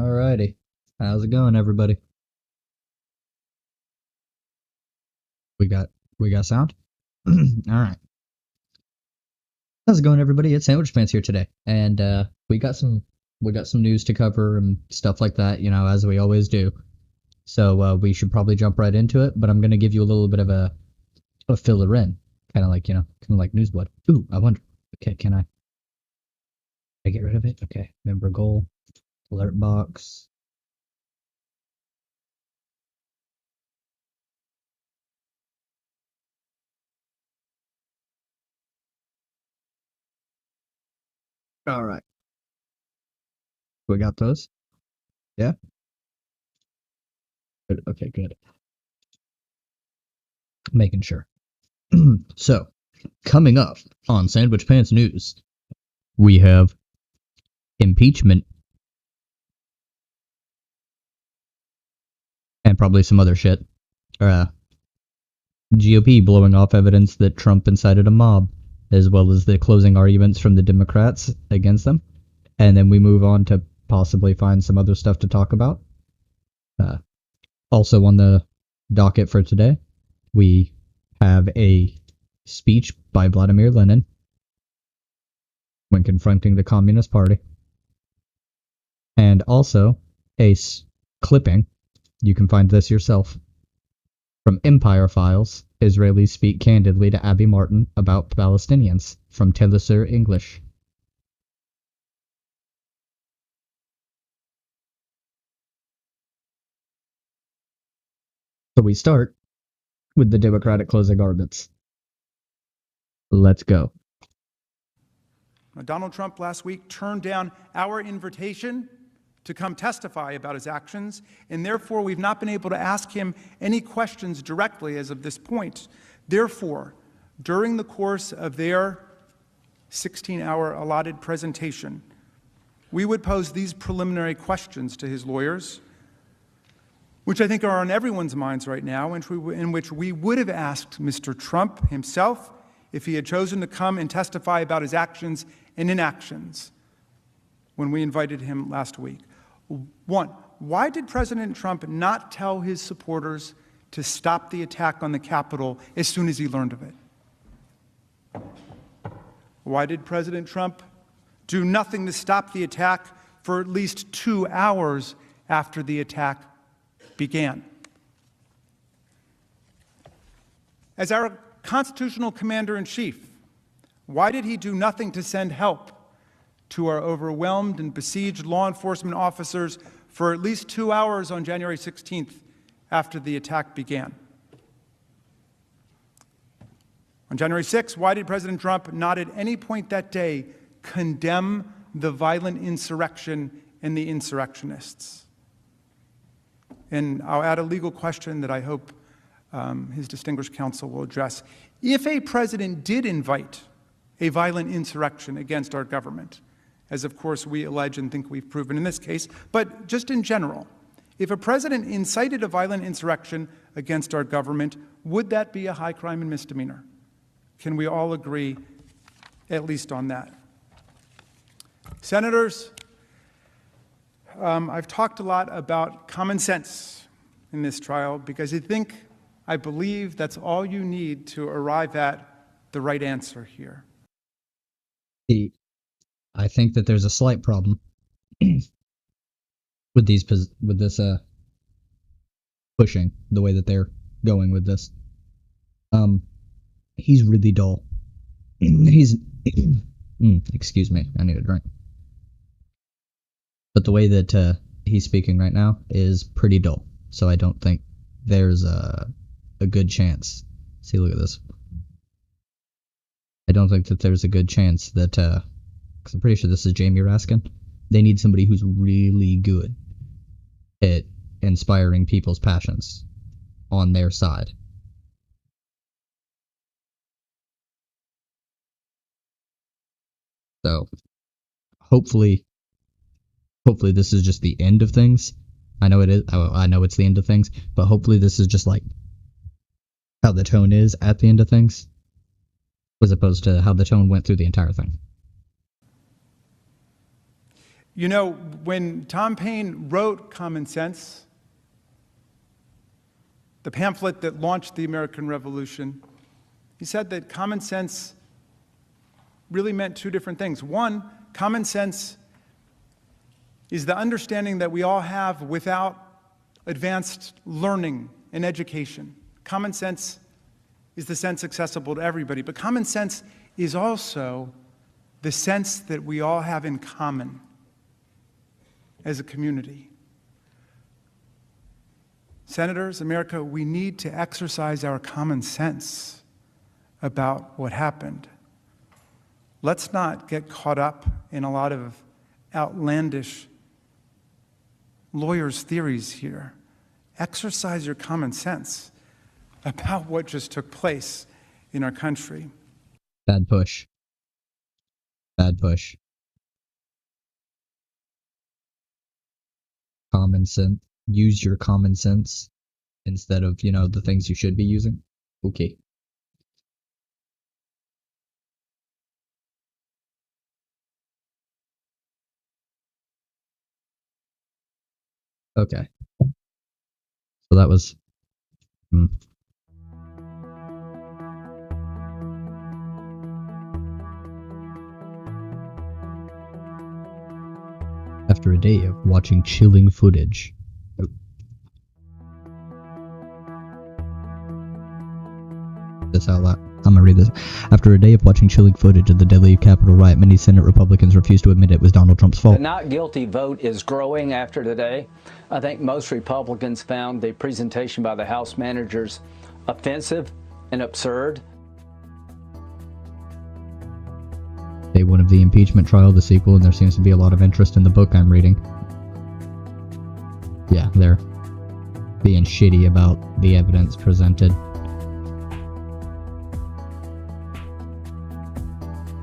Alrighty. How's it going, everybody? We got we got sound? Alright. How's it going, everybody? It's Sandwhichpants here today. And we got some news to cover and stuff like that, as we always do. So we should probably jump right into it, but I'm gonna give you a little bit of a filler in. Kinda like Newsblood. Ooh, I wonder. Okay, can I get rid of it? Okay. Member goal. Alert box. Alright. We got those? Yeah? Good. Okay, good. Making sure. So, coming up on Sandwich Pants News, we have impeachment and probably some other shit. GOP blowing off evidence that Trump incited a mob, as well as the closing arguments from the Democrats against them. And then we move on to possibly find some other stuff to talk about. Also on the docket for today, we have a speech by Vladimir Lenin when confronting the Communist Party. And also a clipping, you can find this yourself, from Empire Files, Israelis speak candidly to Abby Martin about Palestinians, from Telesur English. So we start with the Democratic closing arguments. Let's go. Donald Trump last week turned down our invitation to come testify about his actions, and therefore we've not been able to ask him any questions directly as of this point. Therefore, during the course of their 16-hour allotted presentation, we would pose these preliminary questions to his lawyers, which I think are on everyone's minds right now, in which we would have asked Mr. Trump himself if he had chosen to come and testify about his actions and inactions when we invited him last week. One, why did President Trump not tell his supporters to stop the attack on the Capitol as soon as he learned of it? Why did President Trump do nothing to stop the attack for at least 2 hours after the attack began? As our constitutional commander-in-chief, why did he do nothing to send help to our overwhelmed and besieged law enforcement officers for at least 2 hours on January 16th after the attack began? On January 6th, why did President Trump not at any point that day condemn the violent insurrection and the insurrectionists? And I'll add a legal question that I hope his distinguished counsel will address. If a president did invite a violent insurrection against our government, as of course we allege and think we've proven in this case, but just in general, if a president incited a violent insurrection against our government, would that be a high crime and misdemeanor? Can we all agree at least on that? Senators, I've talked a lot about common sense in this trial because I believe that's all you need to arrive at the right answer here. I think that there's a slight problem with this pushing the way that they're going with this. He's really dull. He's excuse me, I need a drink. But the way that he's speaking right now is pretty dull. So I don't think there's a good chance. See, look at this. I don't think that there's a good chance that, because I'm pretty sure this is Jamie Raskin. They need somebody who's really good at inspiring people's passions on their side. So, hopefully this is just the end of things. I know it is. I know it's the end of things, but hopefully this is just like how the tone is at the end of things, as opposed to how the tone went through the entire thing. You know, when Tom Paine wrote Common Sense, the pamphlet that launched the American Revolution, he said that common sense really meant two different things. One, common sense is the understanding that we all have without advanced learning and education. Common sense is the sense accessible to everybody, but common sense is also the sense that we all have in common as a community. Senators, America, we need to exercise our common sense about what happened. Let's not get caught up in a lot of outlandish lawyers' theories here. Exercise your common sense about what just took place in our country. Bad push. Bad push. Common sense. Use your common sense instead of, the things you should be using. Okay. Okay. So that was... After a day of watching chilling footage. This out loud. I'm gonna read this. After a day of watching chilling footage of the deadly Capitol riot, many Senate Republicans refused to admit it was Donald Trump's fault. The not guilty vote is growing after today. I think most Republicans found the presentation by the House managers offensive and absurd. Day one of the impeachment trial, the sequel, and there seems to be a lot of interest in the book I'm reading. Yeah, they're being shitty about the evidence presented.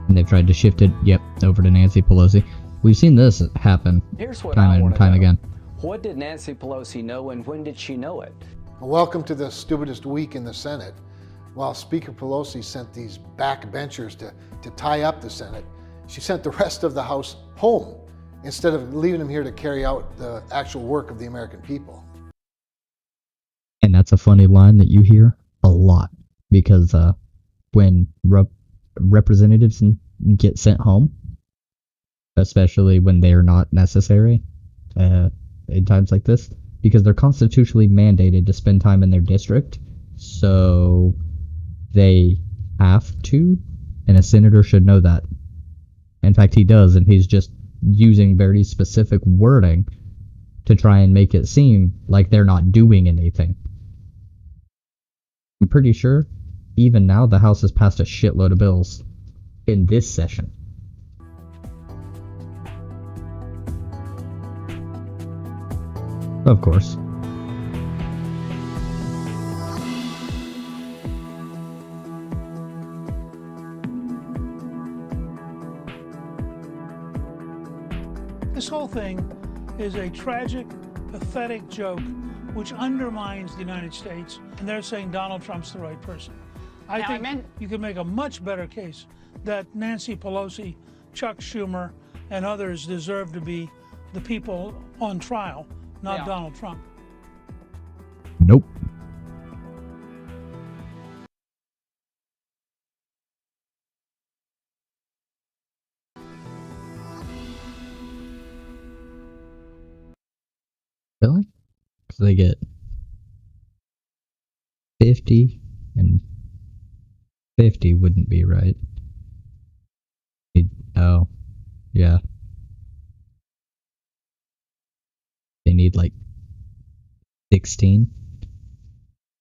And they've tried to shift it, over to Nancy Pelosi. We've seen this happen time and time again. What did Nancy Pelosi know, and when did she know it? Welcome to the stupidest week in the Senate. While Speaker Pelosi sent these backbenchers to tie up the Senate, she sent the rest of the House home instead of leaving them here to carry out the actual work of the American people. And that's a funny line that you hear a lot, because when representatives get sent home, especially when they're not necessary in times like this, because they're constitutionally mandated to spend time in their district, so they have to, and a senator should know that. In fact, he does, and he's just using very specific wording to try and make it seem like they're not doing anything. I'm pretty sure even now the House has passed a shitload of bills in this session. Of course. This whole thing is a tragic, pathetic joke which undermines the United States, and they're saying Donald Trump's the right person. I think you can make a much better case that Nancy Pelosi, Chuck Schumer, and others deserve to be the people on trial, not Donald Trump. Nope. Really? Because they get 50, and 50 wouldn't be right. Oh, yeah. They need like 16.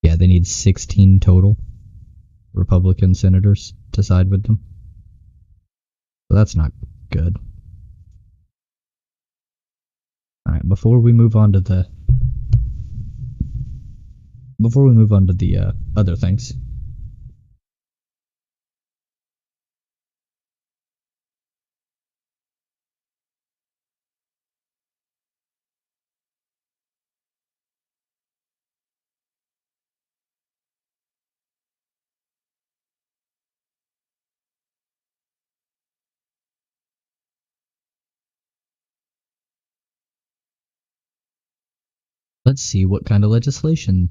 Yeah, they need 16 total Republican senators to side with them. So that's not good. Alright, before we move on to the other things, Let's see what kind of legislation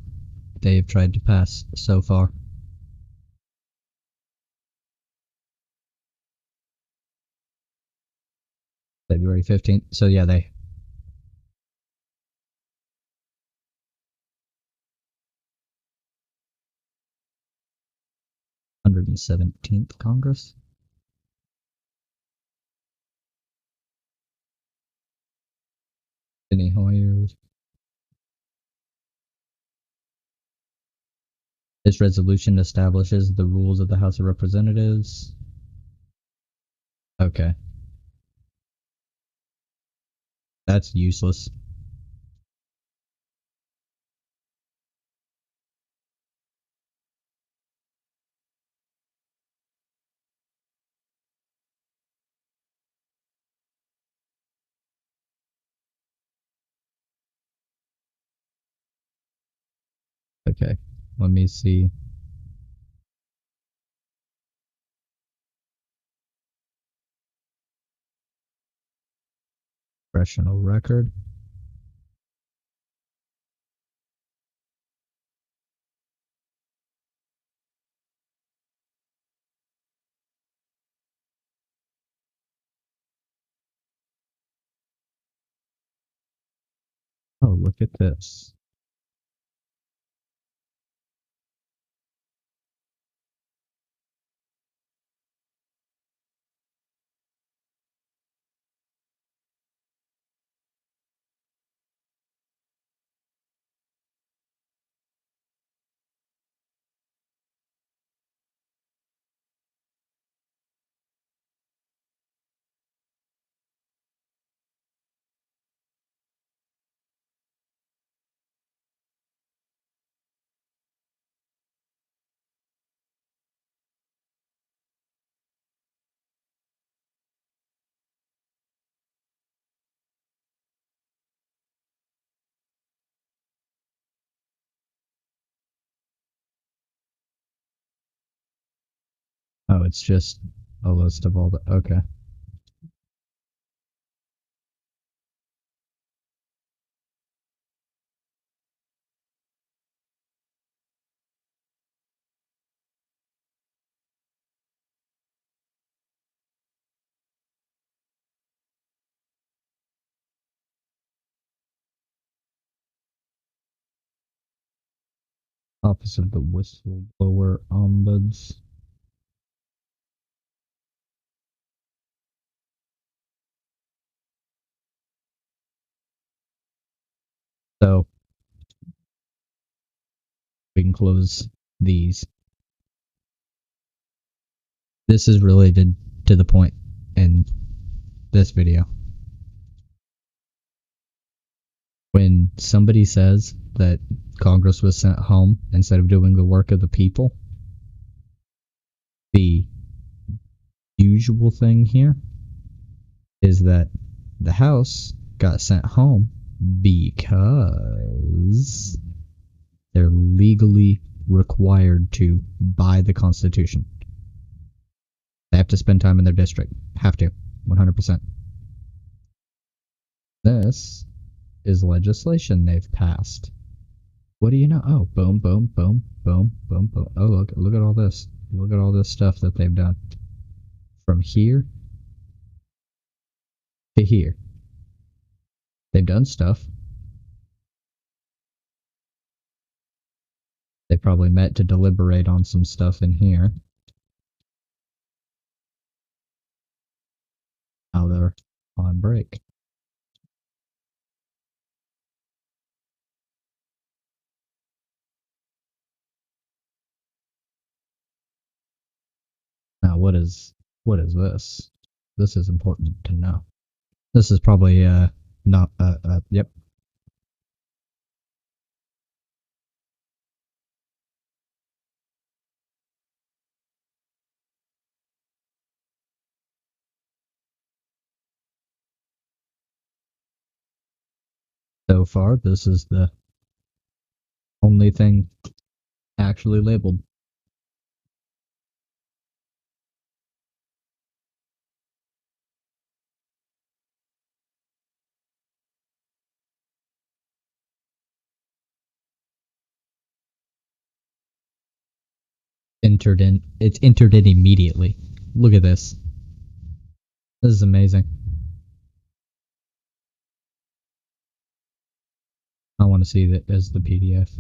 they've tried to pass so far. February 15th. So yeah, they 117th Congress. Any Hoyers. This resolution establishes the rules of the House of Representatives. Okay. That's useless. Okay, let me see. Congressional record. Oh, look at this. Oh, it's just a list of all the. Okay. Office of the Whistleblower Ombuds. So we can close these. This is related to the point in this video. When somebody says that Congress was sent home instead of doing the work of the people, the usual thing here is that the House got sent home because they're legally required to by the Constitution. They have to spend time in their district. Have to. 100%. This is legislation they've passed. What do you know? Oh, boom, boom, boom, boom, boom, boom. Oh, look at all this. Look at all this stuff that they've done. From here to here. They've done stuff. They probably met to deliberate on some stuff in here. Now they're on break. Now what is this? This is important to know. This is probably not yep. So far, this is the only thing actually labeled. entered in. It's entered in immediately. Look at this. This is amazing. I want to see that as the PDF.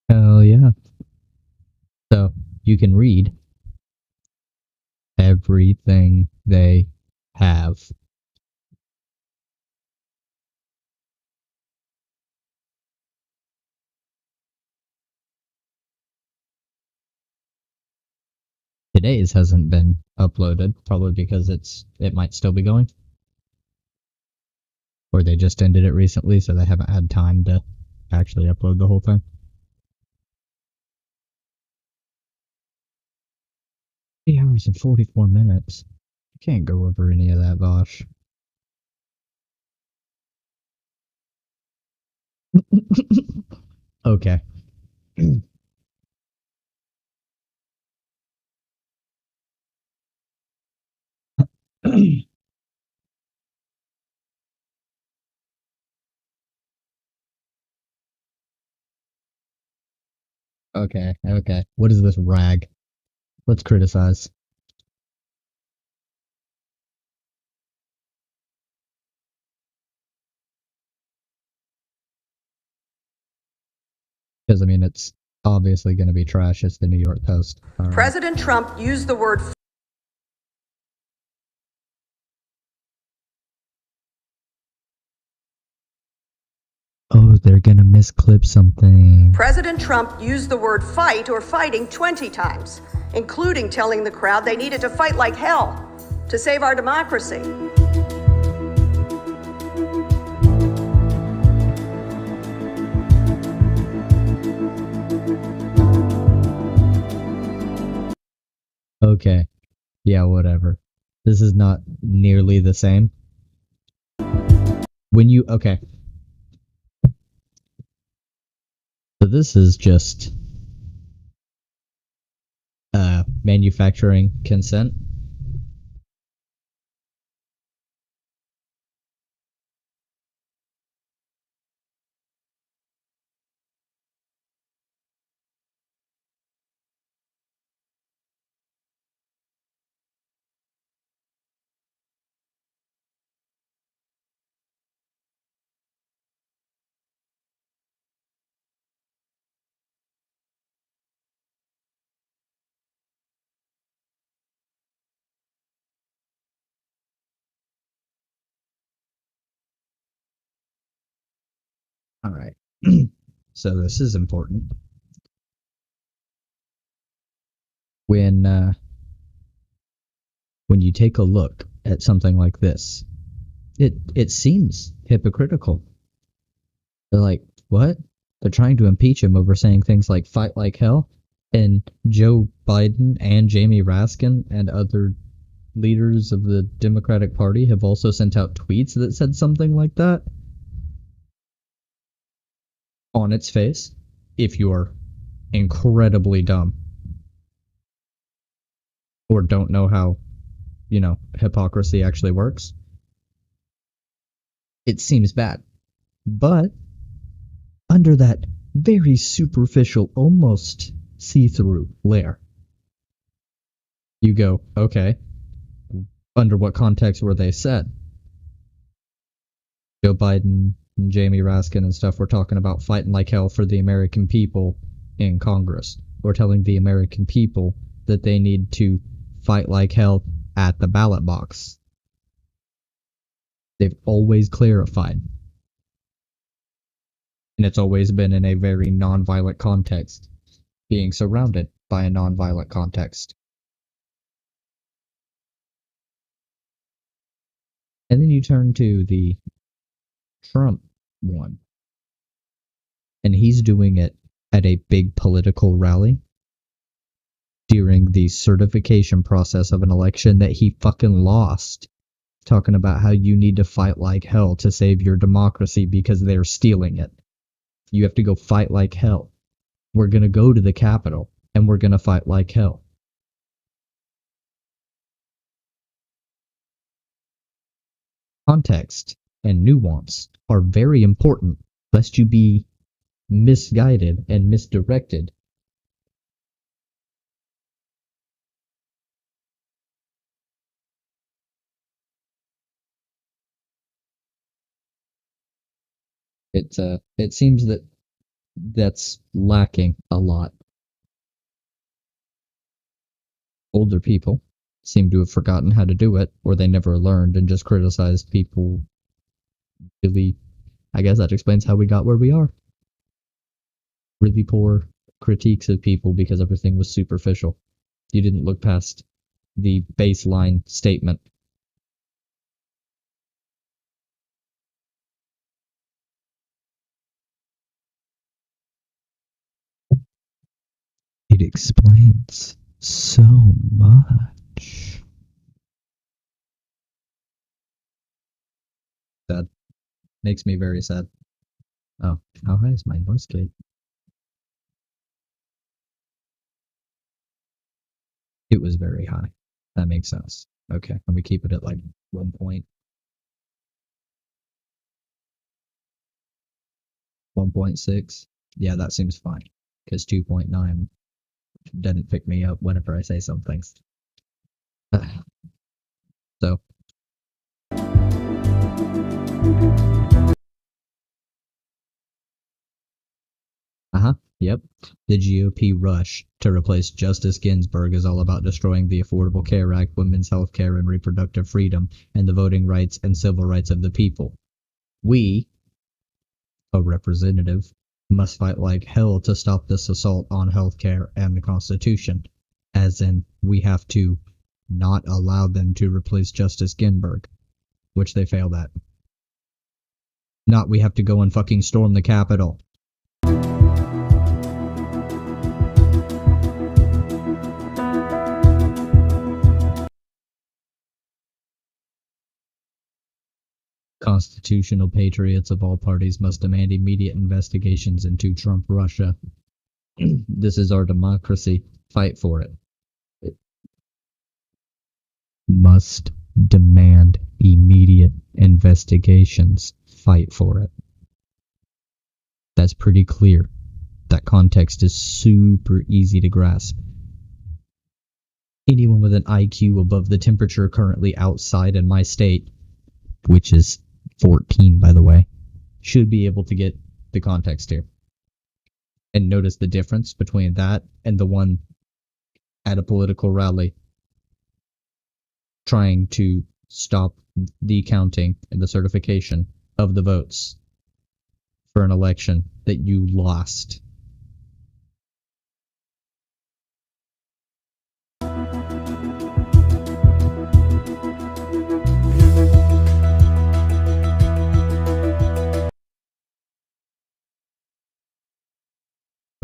Hell yeah. So you can read everything they have. Today's hasn't been uploaded, probably because it might still be going. Or they just ended it recently, so they haven't had time to actually upload the whole thing. 3 hours and 44 minutes. You can't go over any of that, Vosh. Okay. Okay, okay. What is this rag? Let's criticize. Because, I mean, it's obviously going to be trash. It's the New York Post. President Trump used the word Oh, they're going to misclip something. President Trump used the word fight or fighting 20 times, including telling the crowd they needed to fight like hell to save our democracy. Okay. Yeah, whatever. This is not nearly the same. Okay. So this is just manufacturing consent. All right. So this is important. When you take a look at something like this, it seems hypocritical. They're like, what? They're trying to impeach him over saying things like fight like hell, and Joe Biden and Jamie Raskin and other leaders of the Democratic Party have also sent out tweets that said something like that. On its face, if you are incredibly dumb or don't know how, hypocrisy actually works, it seems bad. But under that very superficial, almost see-through layer, you go, okay, under what context were they said? Joe Biden and Jamie Raskin and stuff were talking about fighting like hell for the American people in Congress, or telling the American people that they need to fight like hell at the ballot box. They've always clarified. And it's always been in a very nonviolent context, being surrounded by a nonviolent context. And then you turn to the Trump one. And he's doing it at a big political rally during the certification process of an election that he fucking lost talking about how you need to fight like hell to save your democracy because they're stealing it. You have to go fight like hell. We're going to go to the Capitol, and we're going to fight like hell. Context and nuance are very important, lest you be misguided and misdirected. It seems that that's lacking a lot. Older people seem to have forgotten how to do it, or they never learned and just criticized people. Really, I guess that explains how we got where we are. Really poor critiques of people because everything was superficial. You didn't look past the baseline statement. It explains so much. That makes me very sad. Oh, how high is my noise gate? It was very high. That makes sense. Okay, let me keep it at like 1 point. 1.6. Yeah, that seems fine. Because 2.9 doesn't pick me up whenever I say some things. So. Yep. The GOP rush to replace Justice Ginsburg is all about destroying the Affordable Care Act, women's health care and reproductive freedom, and the voting rights and civil rights of the people. We, a representative, must fight like hell to stop this assault on healthcare and the Constitution, as in, we have to not allow them to replace Justice Ginsburg, which they failed at. Not we have to go and fucking storm the Capitol. Constitutional patriots of all parties must demand immediate investigations into Trump Russia. This is our democracy. Fight for it. Must demand immediate investigations. Fight for it. That's pretty clear. That context is super easy to grasp. Anyone with an IQ above the temperature currently outside in my state, which is 14, by the way, should be able to get the context here. And notice the difference between that and the one at a political rally trying to stop the counting and the certification of the votes for an election that you lost.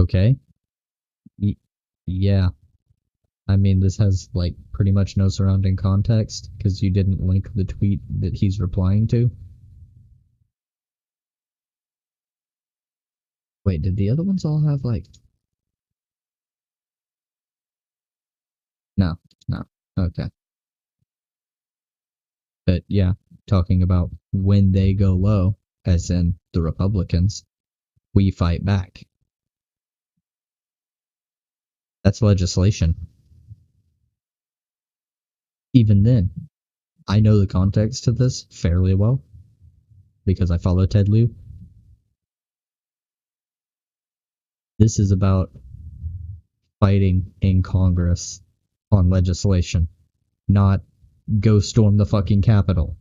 Okay. Yeah. I mean, this has, like, pretty much no surrounding context, because you didn't link the tweet that he's replying to. Wait, did the other ones all have, like... No. Okay. But, yeah, talking about when they go low, as in the Republicans, we fight back. That's legislation. Even then, I know the context to this fairly well, because I follow Ted Lieu. This is about fighting in Congress on legislation, not go storm the fucking Capitol.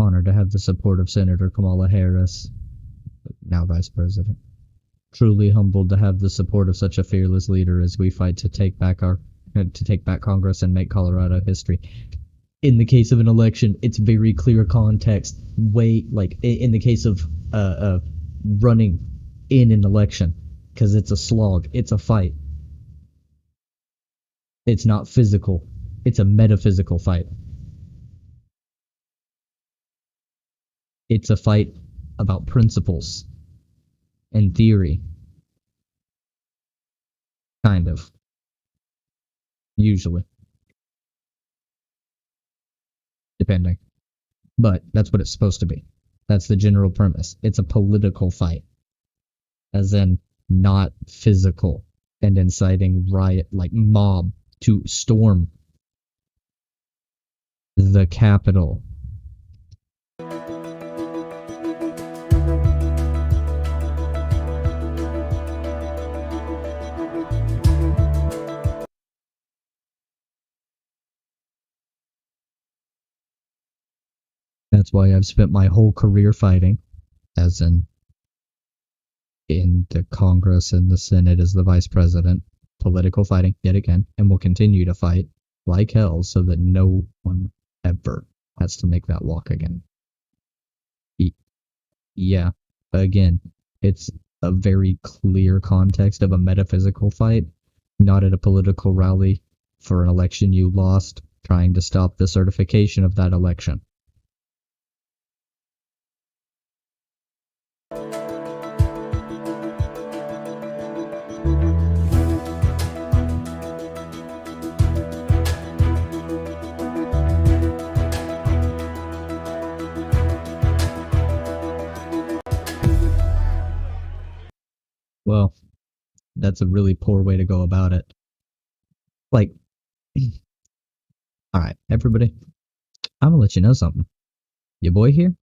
Honored to have the support of Senator Kamala Harris, now Vice President. Truly humbled to have the support of such a fearless leader as we fight to take back Congress and make Colorado history. In the case of an election, it's very clear context. In the case of running in an election, because it's a slog. It's a fight. It's not physical. It's a metaphysical fight. It's a fight about principles and theory. Kind of. Usually. Depending. But that's what it's supposed to be. That's the general premise. It's a political fight. As in, not physical and inciting riot, like mob, to storm the Capitol. That's why I've spent my whole career fighting, as in the Congress and the Senate as the vice president, political fighting, yet again, and will continue to fight like hell so that no one ever has to make that walk again. Yeah, again, it's a very clear context of a metaphysical fight, not at a political rally for an election you lost, trying to stop the certification of that election. Well, that's a really poor way to go about it. Like, alright, everybody, I'm gonna let you know something. Your boy here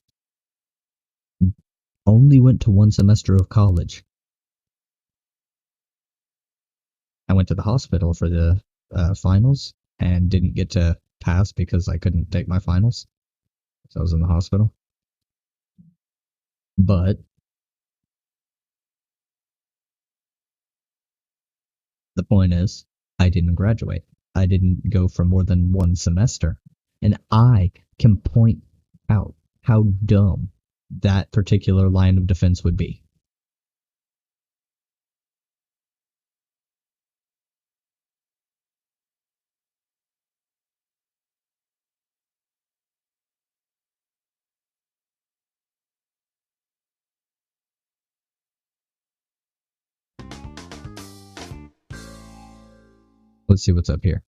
only went to one semester of college. I went to the hospital for the finals and didn't get to pass because I couldn't take my finals. So I was in the hospital. But the point is, I didn't graduate. I didn't go for more than one semester. And I can point out how dumb that particular line of defense would be. Let's see what's up here.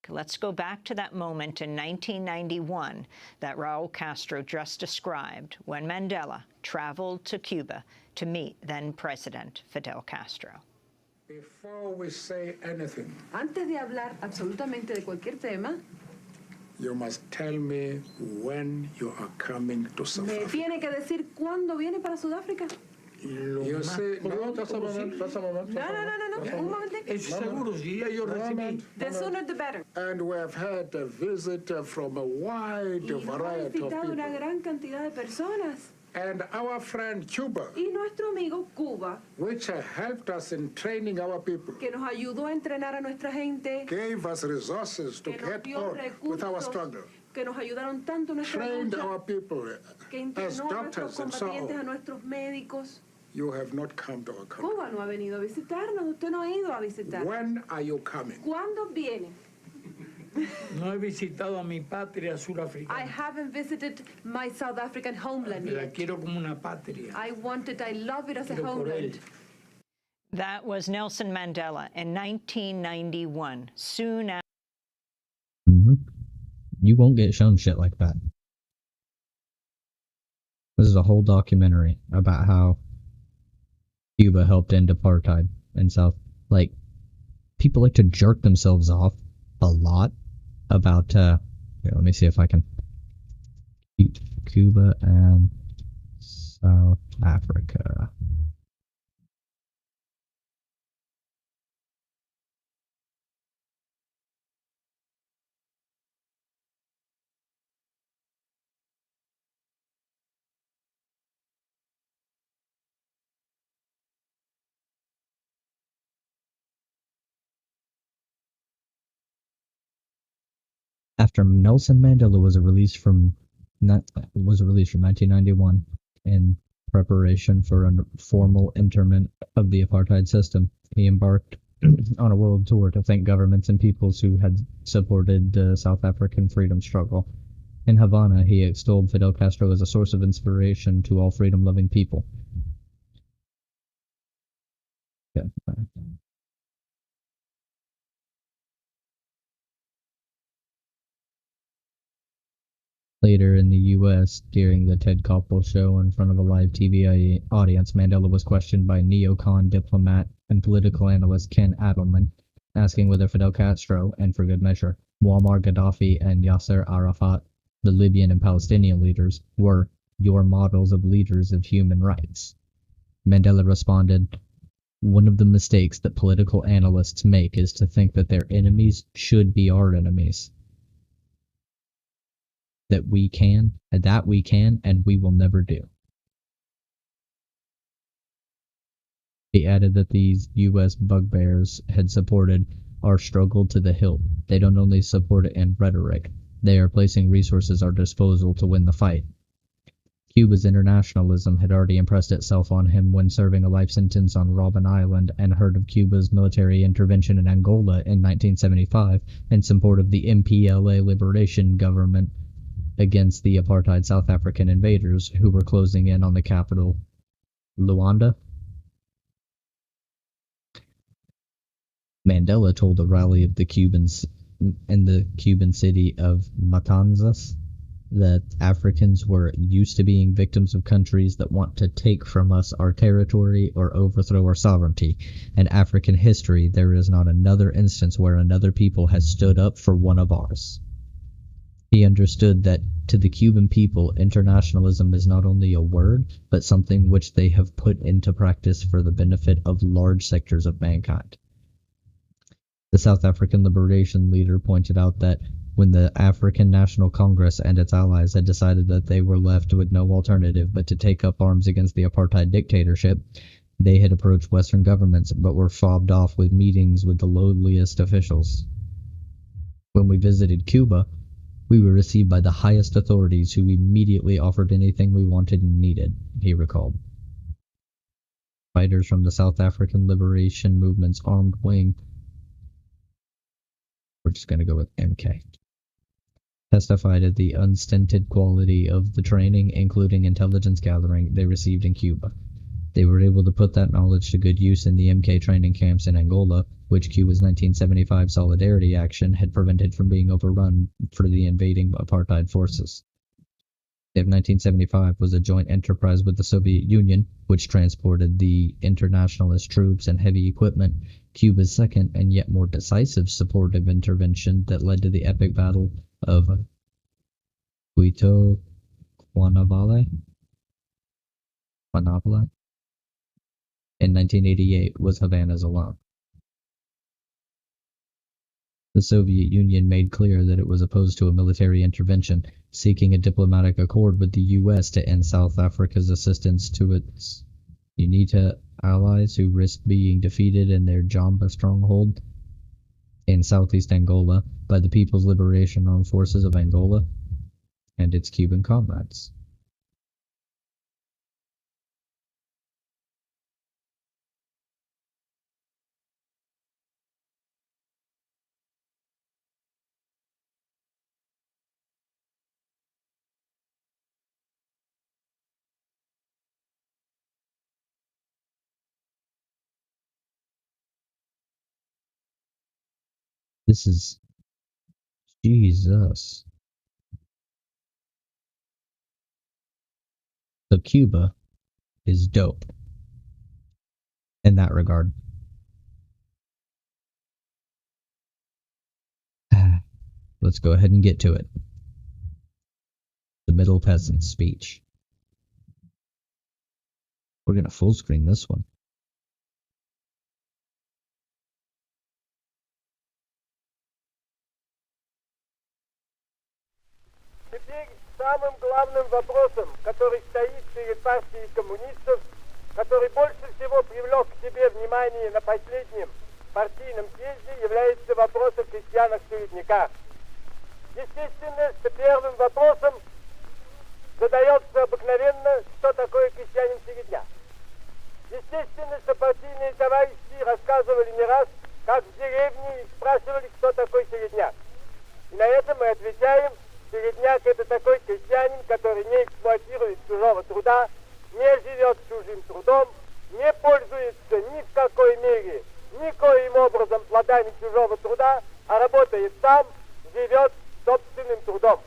Let's go back to that moment in 1991 that Raul Castro just described when Mandela traveled to Cuba to meet then-President Fidel Castro. Before we say anything, Antes de hablar absolutamente de cualquier tema, you must tell me when you are coming to South me Africa. tiene que decir cuándo viene para Sudáfrica. You say, no, just a moment, just a moment. No, un momentito. Es seguro, si ya yo recibí. The sooner the better. And we have had a visit from a wide Y nos ha variety of visitado una people. gran cantidad de personas. And our friend Cuba, Y nuestro amigo Cuba, which helped us in training our people, que nos ayudó a entrenar a nuestra gente, gave us resources to que nos get dio on with our recursos, struggle, que nos ayudaron tanto en nuestra trained lucha, our people que as entrenó a nuestros doctors and so combatientes, a on. nuestros médicos. You have not come to our country. Cuba no ha venido a visitarnos, usted no ha ido a visitar. When are you coming? ¿Cuándo viene? No he visitado a mi patria I surafricana. haven't visited my South African homeland La yet. quiero como una patria. I love it as a Quiero por él. homeland. That was Nelson Mandela in 1991, soon after. You won't get shown shit like that. This is a whole documentary about how Cuba helped end apartheid in South. Like, people like to jerk themselves off a lot about, here, let me see if I can. Cuba and South Africa. After Nelson Mandela was released from That was released from 1991 in preparation for a formal interment of the apartheid system. He embarked on a world tour to thank governments and peoples who had supported the South African freedom struggle. In Havana, he extolled Fidel Castro as a source of inspiration to all freedom-loving people. Yeah. Later in the U.S., during the Ted Koppel show in front of a live TV audience, Mandela was questioned by neocon diplomat and political analyst Ken Adelman, asking whether Fidel Castro, and for good measure, Muammar Gaddafi and Yasser Arafat, the Libyan and Palestinian leaders, were your models of leaders of human rights. Mandela responded, "One of the mistakes that political analysts make is to think that their enemies should be our enemies. That we can, and we will never do." He added that these U.S. bugbears had supported our struggle to the hilt. They don't only support it in rhetoric, they are placing resources at our disposal to win the fight. Cuba's internationalism had already impressed itself on him when serving a life sentence on Robben Island, and heard of Cuba's military intervention in Angola in 1975 in support of the MPLA liberation government against the apartheid South African invaders who were closing in on the capital, Luanda. Mandela told a rally of the Cubans in the Cuban city of Matanzas that Africans were used to being victims of countries that want to take from us our territory or overthrow our sovereignty. In African history, there is not another instance where another people has stood up for one of ours. He understood that to the Cuban people, internationalism is not only a word, but something which they have put into practice for the benefit of large sectors of mankind. The South African liberation leader pointed out that when the African National Congress and its allies had decided that they were left with no alternative but to take up arms against the apartheid dictatorship, they had approached Western governments but were fobbed off with meetings with the lowliest officials. When we visited Cuba, we were received by the highest authorities who immediately offered anything we wanted and needed, he recalled. Fighters from the South African Liberation Movement's armed wing, we're just going to go with MK, testified of the unstinted quality of the training, including intelligence gathering, they received in Cuba. They were able to put that knowledge to good use in the MK training camps in Angola, which Cuba's 1975 Solidarity Action had prevented from being overrun for the invading apartheid forces. If 1975 was a joint enterprise with the Soviet Union, which transported the internationalist troops and heavy equipment, Cuba's second and yet more decisive supportive intervention that led to the epic battle of Quito Cuanavale in 1988 was Havana's alone. The Soviet Union made clear that it was opposed to a military intervention, seeking a diplomatic accord with the U.S. to end South Africa's assistance to its UNITA allies who risked being defeated in their Jamba stronghold in southeast Angola by the People's Liberation Armed Forces of Angola and its Cuban comrades. This is Jesus. So Cuba is dope in that regard. Let's go ahead and get to it. The Middle Peasant's Speech. We're going to full screen this one. Теперь самым главным вопросом, который стоит перед партией коммунистов, который больше всего привлек к себе внимание на последнем партийном съезде, является вопрос о крестьянах-середняках. Естественно, что первым вопросом задается обыкновенно, что такое крестьянин-середняк. Естественно, что партийные товарищи рассказывали не раз, как в деревне, и спрашивали, кто такой середняк. И на это мы отвечаем: середняк — это такой крестьянин, который не эксплуатирует чужого труда, не живет чужим трудом, не пользуется ни в какой мере, никоим образом плодами чужого труда, а работает сам, живет собственным трудом.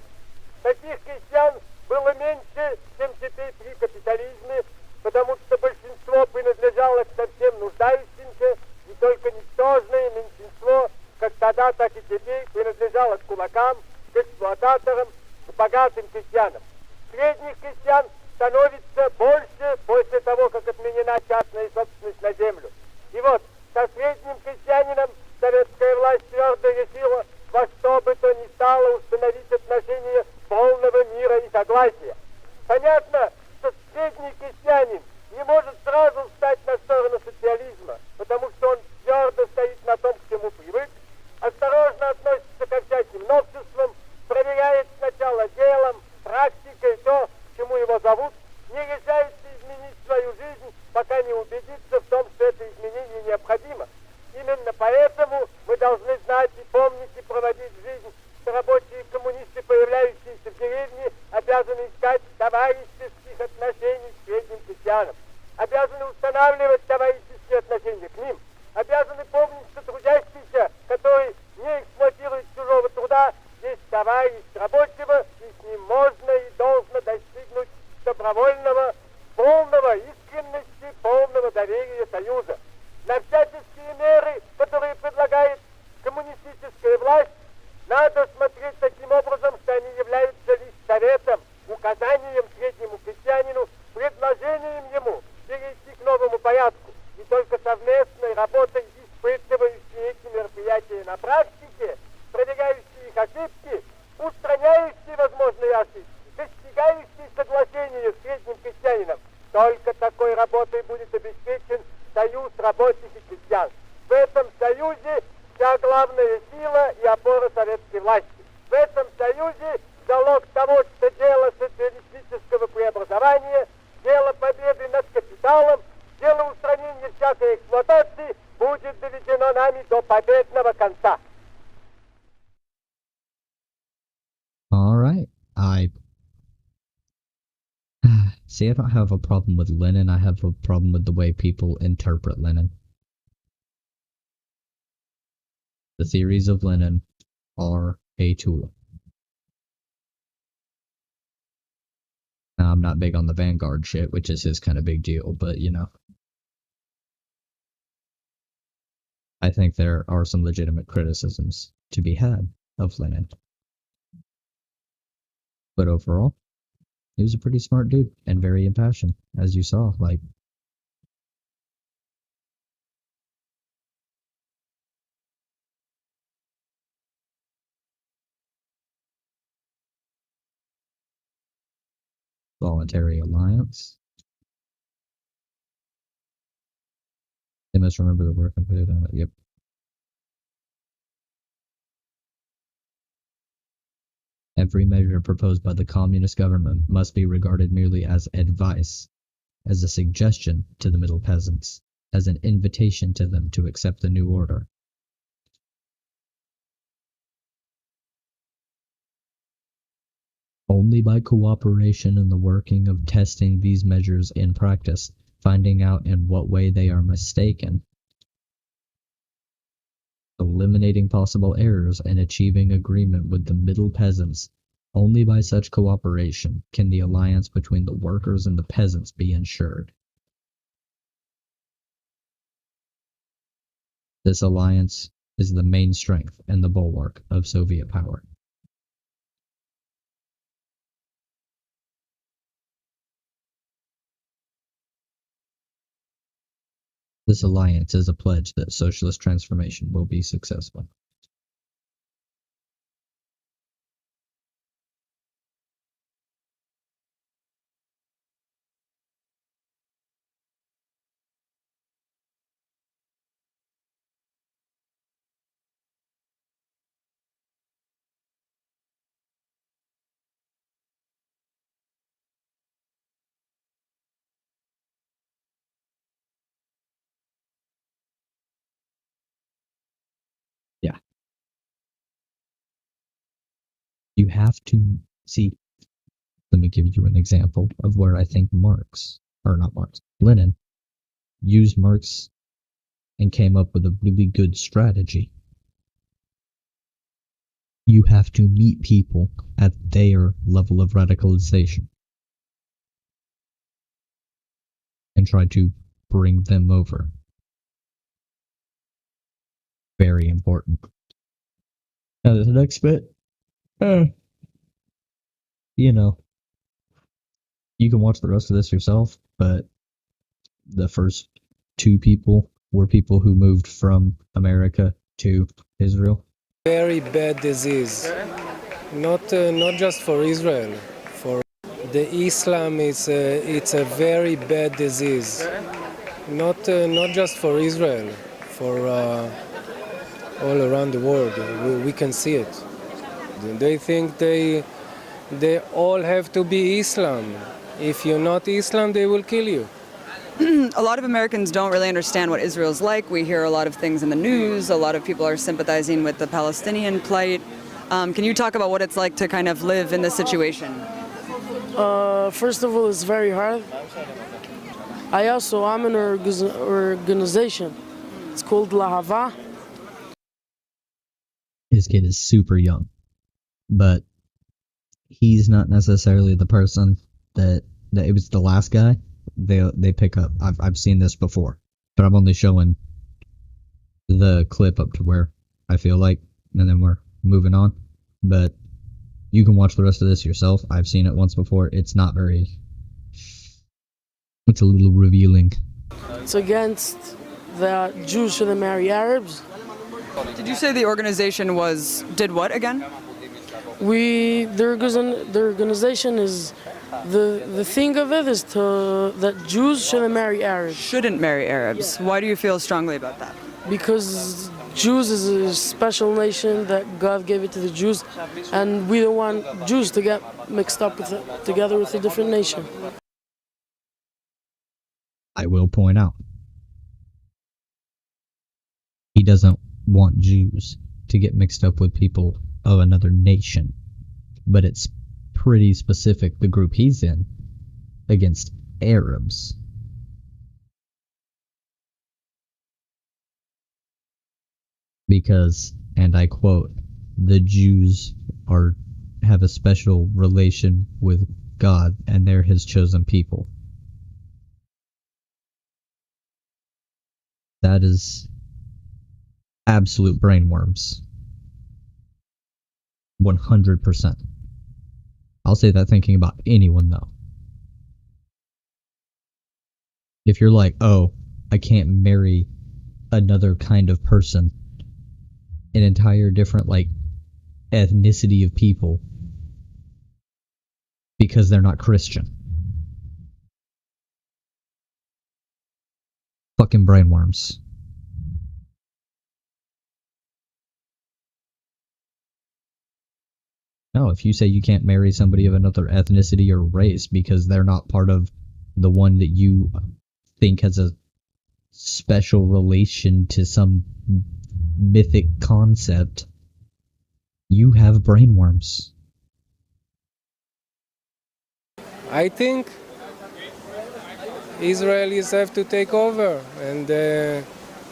Таких крестьян было меньше, чем теперь при капитализме, потому что большинство принадлежало к совсем нуждающимся, и только ничтожное меньшинство, как тогда, так и теперь, принадлежало к кулакам, к эксплуататорам, к богатым крестьянам. Средних крестьян становится больше после того, как отменена частная собственность на землю. И вот со средним крестьянином советская власть твердо решила во что бы то ни стало установить отношения полного мира и согласия. Понятно, что средний крестьянин не может сразу встать на сторону социализма, потому что он твердо стоит на том, к чему привык, осторожно относится ко всяким новшествам, проверяет сначала делом, практикой то, к чему его зовут, не решается изменить свою жизнь, пока не убедится в том, что это изменение необходимо. Именно поэтому мы должны знать и помнить и проводить в жизнь, что рабочие коммунисты, появляющиеся в деревне, обязаны искать товарищеских отношений с средним крестьянам, обязаны устанавливать товарищеские отношения к ним, обязаны помнить, что трудящийся, который не эксплуатирует чужого труда, есть товарищ рабочего, и с ним можно и должно достигнуть добровольного, полного искренности, полного доверия союза. На всяческие меры, которые предлагает коммунистическая власть, надо смотреть таким образом, что они являются лишь советом, указанием среднему крестьянину, предложением ему перейти к новому порядку. И только совместной работой, испытывающей эти мероприятия на практике, проверяющие их ошибки, устраняющие возможные ошибки, достигающие соглашения с средним крестьянином, только такой работой будет обеспечен союз рабочих и крестьян. В этом союзе вся главная сила и опора советской власти. В этом союзе залог того, что дело социалистического преобразования, дело победы над капиталом, дело устранения всякой эксплуатации будет доведено нами до победного конца. All right. See, I don't have a problem with Lenin. I have a problem with the way people interpret Lenin. The theories of Lenin are a tool. Now, I'm not big on the Vanguard shit, which is his kind of big deal, but, you know. I think there are some legitimate criticisms to be had of Lenin. But overall, he was a pretty smart dude and very impassioned, as you saw. Like, voluntary alliance. They must remember the work and put it on it. Yep. Every measure proposed by the communist government must be regarded merely as advice, as a suggestion to the middle peasants, as an invitation to them to accept the new order. Only by cooperation in the working of testing these measures in practice, finding out in what way they are mistaken, eliminating possible errors, and achieving agreement with the middle peasants, only by such cooperation can the alliance between the workers and the peasants be ensured. This alliance is the main strength and the bulwark of Soviet power. This alliance is a pledge that socialist transformation will be successful. You have to see. Let me give you an example of where I think Lenin used Marx and came up with a really good strategy. You have to meet people at their level of radicalization and try to bring them over. Very important. Now, the next bit, you know, you can watch the rest of this yourself, but the first two people were people who moved from America to Israel. Very bad disease, not just for Israel. For the Islam, it's a very bad disease, not just for Israel, for all around the world. We can see it. They think they all have to be Islam. If you're not Islam, they will kill you. A lot of Americans don't really understand what Israel's like. We hear a lot of things in the news. A lot of people are sympathizing with the Palestinian plight. Can you talk about what it's like to kind of live in this situation? First of all, it's very hard. I'm in an organization. It's called Lahava. His kid is super young, but he's not necessarily the person that it was the last guy they pick up. I've seen this before, but I'm only showing the clip up to where I feel like, and then we're moving on. But you can watch the rest of this yourself. I've seen it once before. It's not very. It's a little revealing. It's against the Jews shouldn't marry Arabs. Did you say the organization did what again? The organization is the thing of it is that Jews shouldn't marry Arabs. Shouldn't marry Arabs. Why do you feel strongly about that? Because Jews is a special nation that God gave it to the Jews, and we don't want Jews to get mixed up together with a different nation. I will point out, he doesn't want Jews to get mixed up with people of another nation, but it's pretty specific, the group he's in, against Arabs. Because, and I quote, the Jews have a special relation with God and they're his chosen people. That is absolute brainworms. 100%. I'll say that thinking about anyone, though. If you're like, oh, I can't marry another kind of person, an entire different, ethnicity of people, because they're not Christian. Fucking brainworms. No, if you say you can't marry somebody of another ethnicity or race because they're not part of the one that you think has a special relation to some mythic concept, you have brainworms. I think Israelis have to take over, and they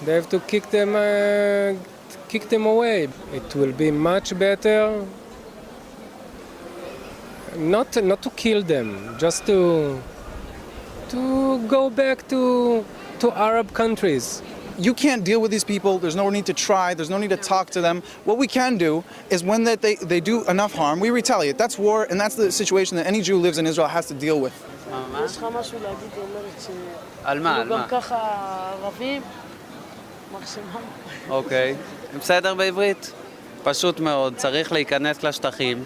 have to kick them away. It will be much better. Not to kill them, just to go back to Arab countries. You can't deal with these people. There's no need to try. There's no need to talk to them. What we can do is when they do enough harm, we retaliate. That's war, and that's the situation that any Jew who lives in Israel has to deal with. יש לך משהו להגיד, היא אומרת על מה? גם ככה ערבים, מקסימום. אוקיי, בסדר בעברית? פשוט מאוד, צריך להיכנס לשטחים,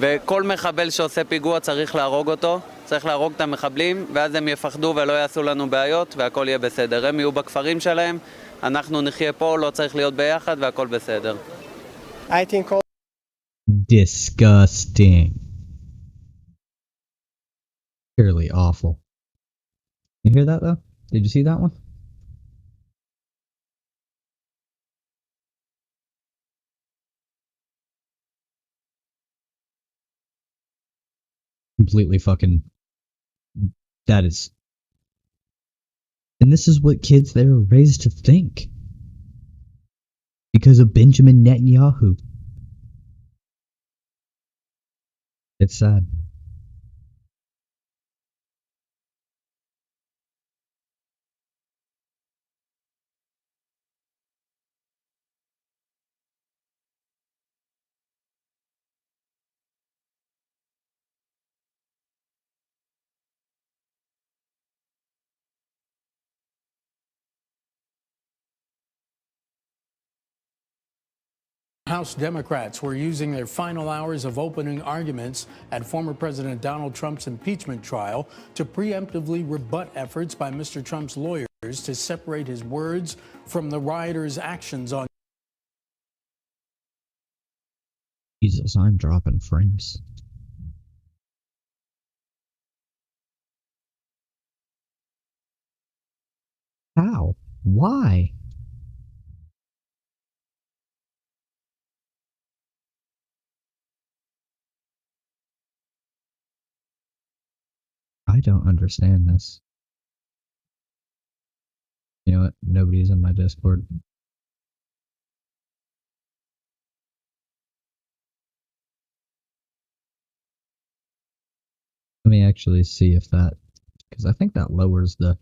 וכל מחבל שעושה פיגוע צריך להרוג אותו, צריך להרוג את המחבלים, ואז הם יפחדו ולא יעשו לנו בעיות, והכל יהיה בסדר. הם יהיו בכפרים שלהם, אנחנו נחיה פה, לא צריך להיות ביחד, והכל בסדר. I think all Disgusting. Purely awful. You hear that, though? Did you see that one? Completely fucking... That is... And this is what kids there are raised to think. Because of Benjamin Netanyahu. It's sad. House Democrats were using their final hours of opening arguments at former President Donald Trump's impeachment trial to preemptively rebut efforts by Mr. Trump's lawyers to separate his words from the rioters' actions on. Jesus, I'm dropping frames. How? Why? I don't understand this. You know what? Nobody's in my Discord. Let me actually see if that... Because I think that lowers the...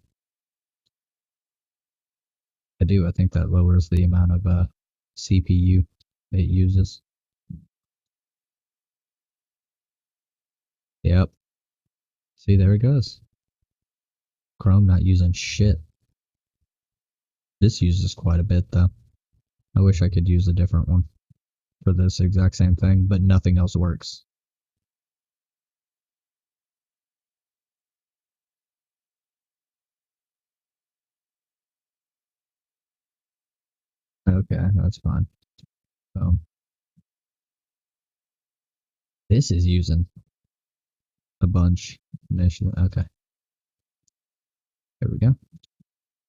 I think that lowers the amount of CPU it uses. Yep. See, there it goes. Chrome not using shit. This uses quite a bit, though. I wish I could use a different one for this exact same thing, but nothing else works. Okay, that's fine. This is using a bunch initially. Okay. There we go.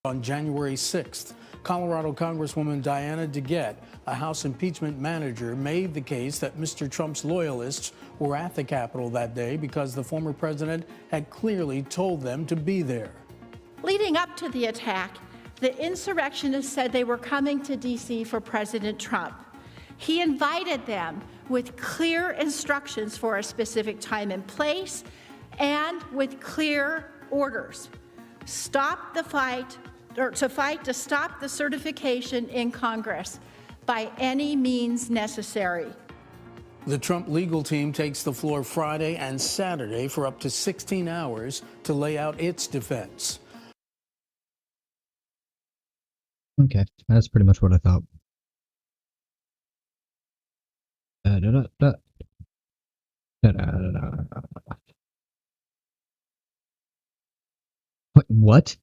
On January 6th, Colorado Congresswoman Diana DeGette, a House impeachment manager, made the case that Mr. Trump's loyalists were at the Capitol that day because the former president had clearly told them to be there. Leading up to the attack, the insurrectionists said they were coming to D.C. for President Trump. He invited them with clear instructions for a specific time and place and with clear orders. Stop the fight, or to fight to stop the certification in Congress by any means necessary. The Trump legal team takes the floor Friday and Saturday for up to 16 hours to lay out its defense. Okay, that's pretty much what I thought. What?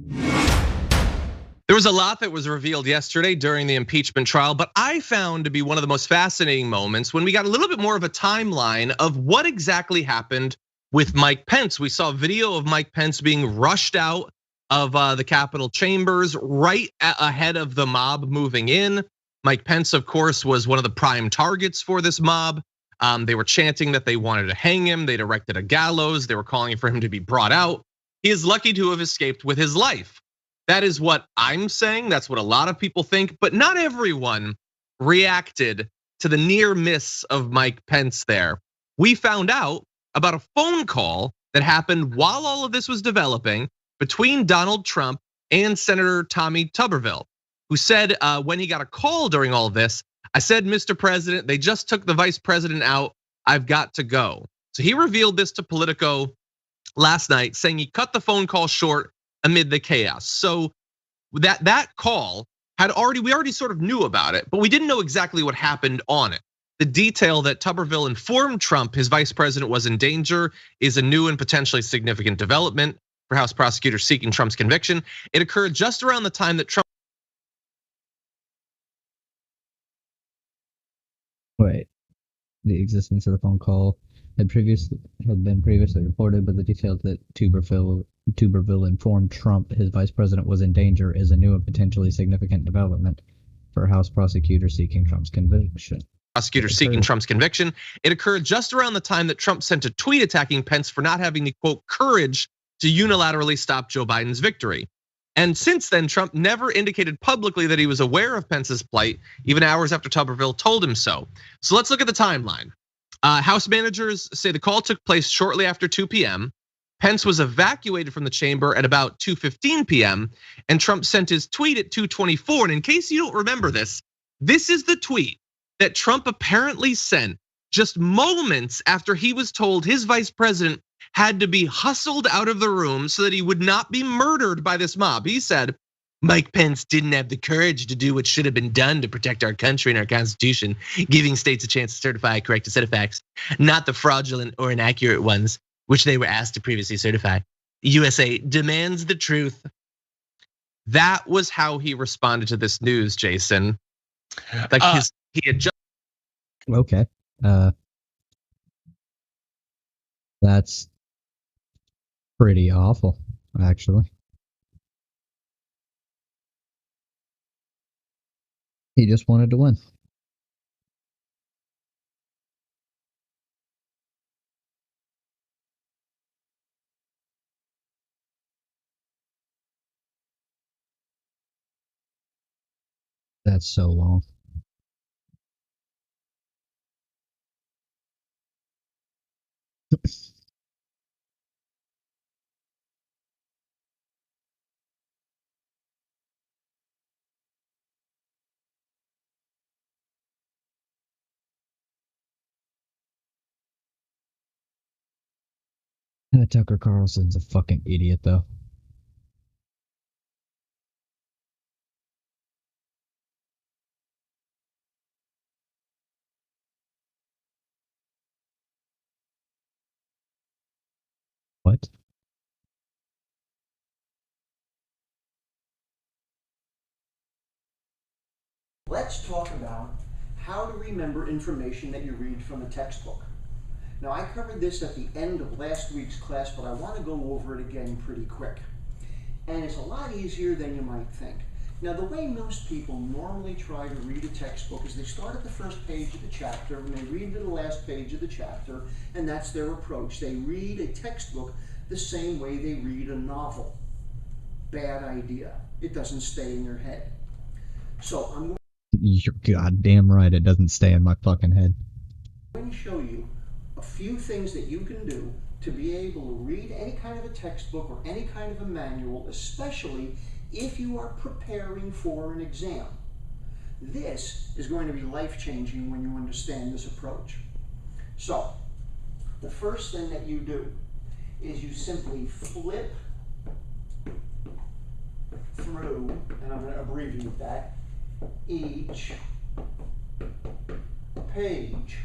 There was a lot that was revealed yesterday during the impeachment trial, but I found to be one of the most fascinating moments when we got a little bit more of a timeline of what exactly happened with Mike Pence. We saw a video of Mike Pence being rushed out of the Capitol chambers right ahead of the mob moving in. Mike Pence, of course, was one of the prime targets for this mob. They were chanting that they wanted to hang him. They'd erected a gallows. They were calling for him to be brought out. He is lucky to have escaped with his life. That is what I'm saying. That's what a lot of people think, but not everyone reacted to the near miss of Mike Pence there. We found out about a phone call that happened while all of this was developing between Donald Trump and Senator Tommy Tuberville, who said when he got a call during all this, I said, Mr. President, they just took the vice president out. I've got to go. So he revealed this to Politico last night, saying he cut the phone call short amid the chaos. So that call we already sort of knew about it, but we didn't know exactly what happened on it. The detail that Tuberville informed Trump his vice president was in danger is a new and potentially significant development for House prosecutors seeking Trump's conviction. It occurred just around the time that Trump. Wait, the existence of the phone call had been previously reported, but the details that Tuberville informed Trump his vice president was in danger is a new and potentially significant development for House prosecutors seeking Trump's conviction. prosecutors seeking Trump's conviction. It occurred just around the time that Trump sent a tweet attacking Pence for not having the, quote, courage to unilaterally stop Joe Biden's victory. And since then, Trump never indicated publicly that he was aware of Pence's plight, even hours after Tuberville told him so. So let's look at the timeline. House managers say the call took place shortly after 2 p.m. Pence was evacuated from the chamber at about 2:15 p.m. and Trump sent his tweet at 2:24. And in case you don't remember this is the tweet that Trump apparently sent just moments after he was told his vice president had to be hustled out of the room so that he would not be murdered by this mob. He said, Mike Pence didn't have the courage to do what should have been done to protect our country and our Constitution, giving states a chance to certify a correct set of facts, not the fraudulent or inaccurate ones, which they were asked to previously certify. USA demands the truth. That was how he responded to this news, Jason. Like he had just. Okay. That's pretty awful, actually. He just wanted to win. That's so long. Tucker Carlson's a fucking idiot, though. What? Let's talk about how to remember information that you read from a textbook. Now, I covered this at the end of last week's class, but I want to go over it again pretty quick. And it's a lot easier than you might think. Now, the way most people normally try to read a textbook is they start at the first page of the chapter and they read to the last page of the chapter, and that's their approach. They read a textbook the same way they read a novel. Bad idea. It doesn't stay in your head. So I'm You're goddamn right it doesn't stay in my fucking head. going to show you a few things that you can do to be able to read any kind of a textbook or any kind of a manual, especially if you are preparing for an exam. This is going to be life-changing when you understand this approach. So, the first thing that you do is you simply flip through, and I'm going to abbreviate that, each page.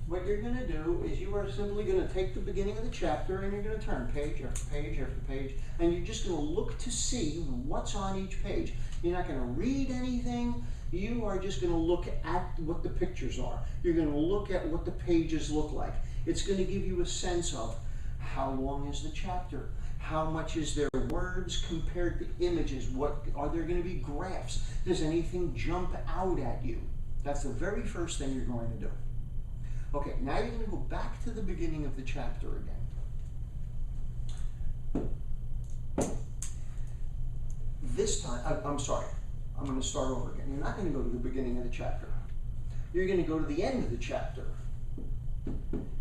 What you're going to do is you are simply going to take the beginning of the chapter and you're going to turn page after page after page, and you're just going to look to see what's on each page. You're not going to read anything. You are just going to look at what the pictures are. You're going to look at what the pages look like. It's going to give you a sense of how long is the chapter, how much is there words compared to images, what are there going to be graphs, does anything jump out at you? That's the very first thing you're going to do. Okay, now you're going to go back to the beginning of the chapter again. This time, I'm sorry, I'm going to start over again. You're not going to go to the beginning of the chapter. You're going to go to the end of the chapter.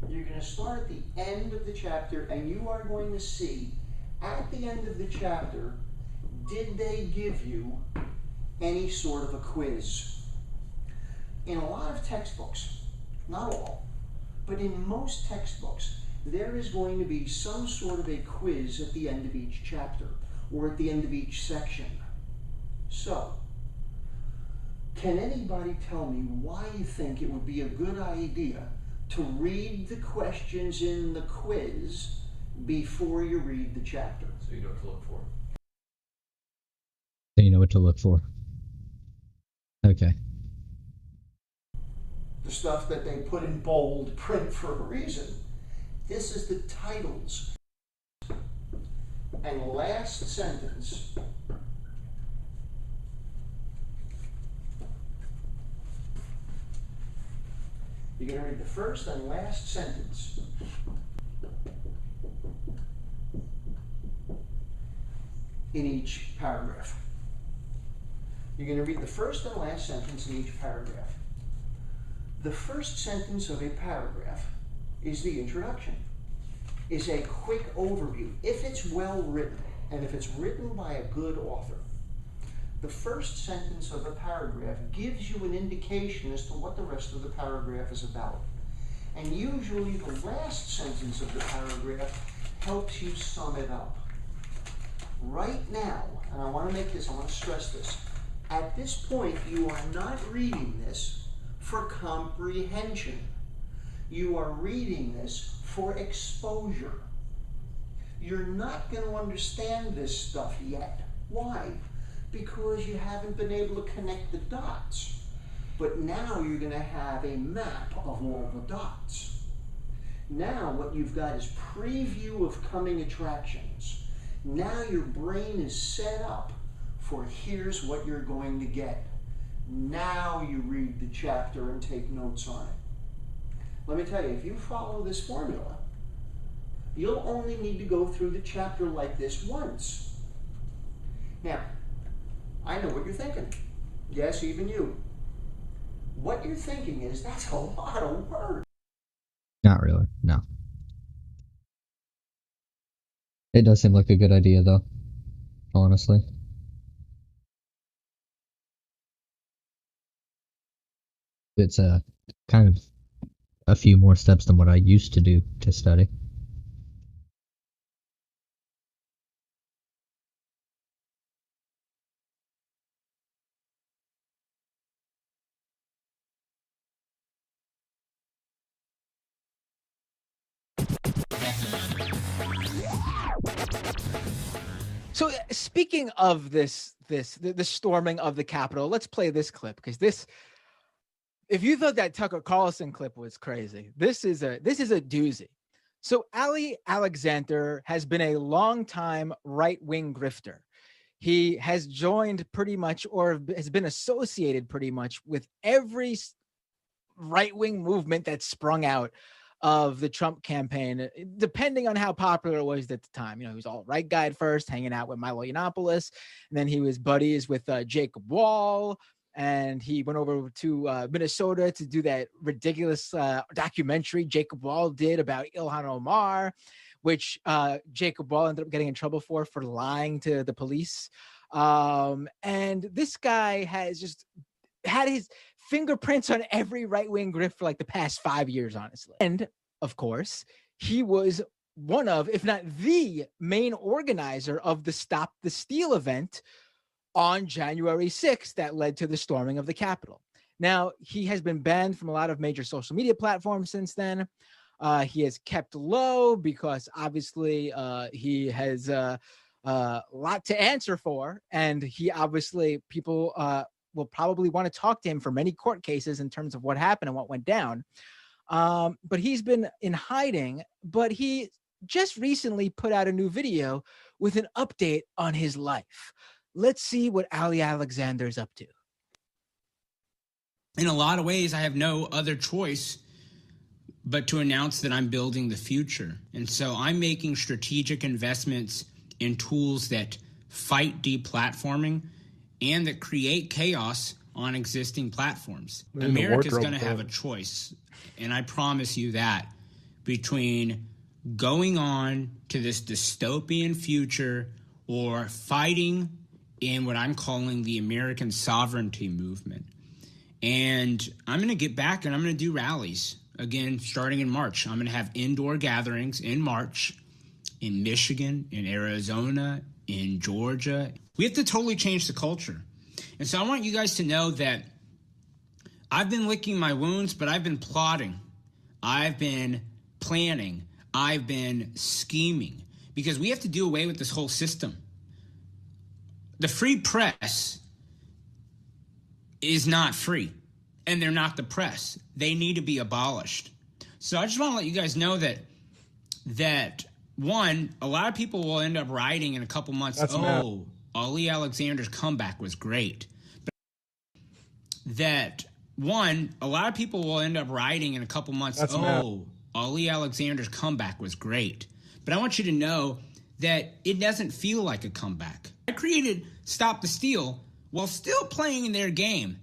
You're going to start at the end of the chapter, and you are going to see at the end of the chapter, did they give you any sort of a quiz? In a lot of textbooks, not all, but in most textbooks, there is going to be some sort of a quiz at the end of each chapter or at the end of each section. So, can anybody tell me why you think it would be a good idea to read the questions in the quiz before you read the chapter? So you know what to look for. So you know what to look for. Okay. The stuff that they put in bold print for a reason. This is the titles. And last sentence. You're going to read the first and last sentence. In each paragraph. You're going to read the first and last sentence in each paragraph. The first sentence of a paragraph is the introduction, is a quick overview. If it's well written, and if it's written by a good author, the first sentence of a paragraph gives you an indication as to what the rest of the paragraph is about. And usually the last sentence of the paragraph helps you sum it up. Right now, and I want to stress this, at this point you are not reading this for comprehension. You are reading this for exposure. You're not going to understand this stuff yet. Why? Because you haven't been able to connect the dots. But now you're going to have a map of all the dots. Now what you've got is preview of coming attractions. Now your brain is set up for here's what you're going to get. Now you read the chapter and take notes on it. Let me tell you, if you follow this formula, you'll only need to go through the chapter like this once. Now, I know what you're thinking. Yes, even you. What you're thinking is, that's a lot of words. Not really, no. It does seem like a good idea, though, honestly. It's kind of a few more steps than what I used to do to study. So speaking of the storming of the Capitol, let's play this clip, because this, if you thought that Tucker Carlson clip was crazy, this is a doozy. So Ali Alexander has been a longtime right-wing grifter. He has joined pretty much, or has been associated pretty much with every right-wing movement that sprung out of the Trump campaign, depending on how popular it was at the time. You know, he was all right guy at first, hanging out with Milo Yiannopoulos, and then he was buddies with Jacob Wall, and he went over to Minnesota to do that ridiculous documentary Jacob Wall did about Ilhan Omar, which Jacob Wall ended up getting in trouble for lying to the police. And this guy has just had his fingerprints on every right-wing grift for like the past 5 years, honestly. And of course, he was one of, if not the main organizer of the Stop the Steal event on January 6th that led to the storming of the Capitol. Now, he has been banned from a lot of major social media platforms since then. He has kept low because obviously he has a lot to answer for, and he obviously, people will probably want to talk to him for many court cases in terms of what happened and what went down. But he's been in hiding, but he just recently put out a new video with an update on his life. Let's see what Ali Alexander is up to. In a lot of ways, I have no other choice but to announce that I'm building the future. And so I'm making strategic investments in tools that fight deplatforming and that create chaos on existing platforms. America's going to have a choice, and I promise you that, between going on to this dystopian future or fighting in what I'm calling the American sovereignty movement. And I'm going to get back and I'm going to do rallies again starting in March. I'm going to have indoor gatherings in March in Michigan, in Arizona, in Georgia. We have to totally change the culture. And so I want you guys to know that I've been licking my wounds, but I've been plotting. I've been planning. I've been scheming, because we have to do away with this whole system. The free press is not free, and they're not the press. They need to be abolished. So I just want to let you guys know that one, a lot of people will end up writing in a couple months, Ali Alexander's comeback was great. But that One, a lot of people will end up writing in a couple months, Ali Alexander's comeback was great. But I want you to know that it doesn't feel like a comeback. I created Stop the Steal while still playing in their game.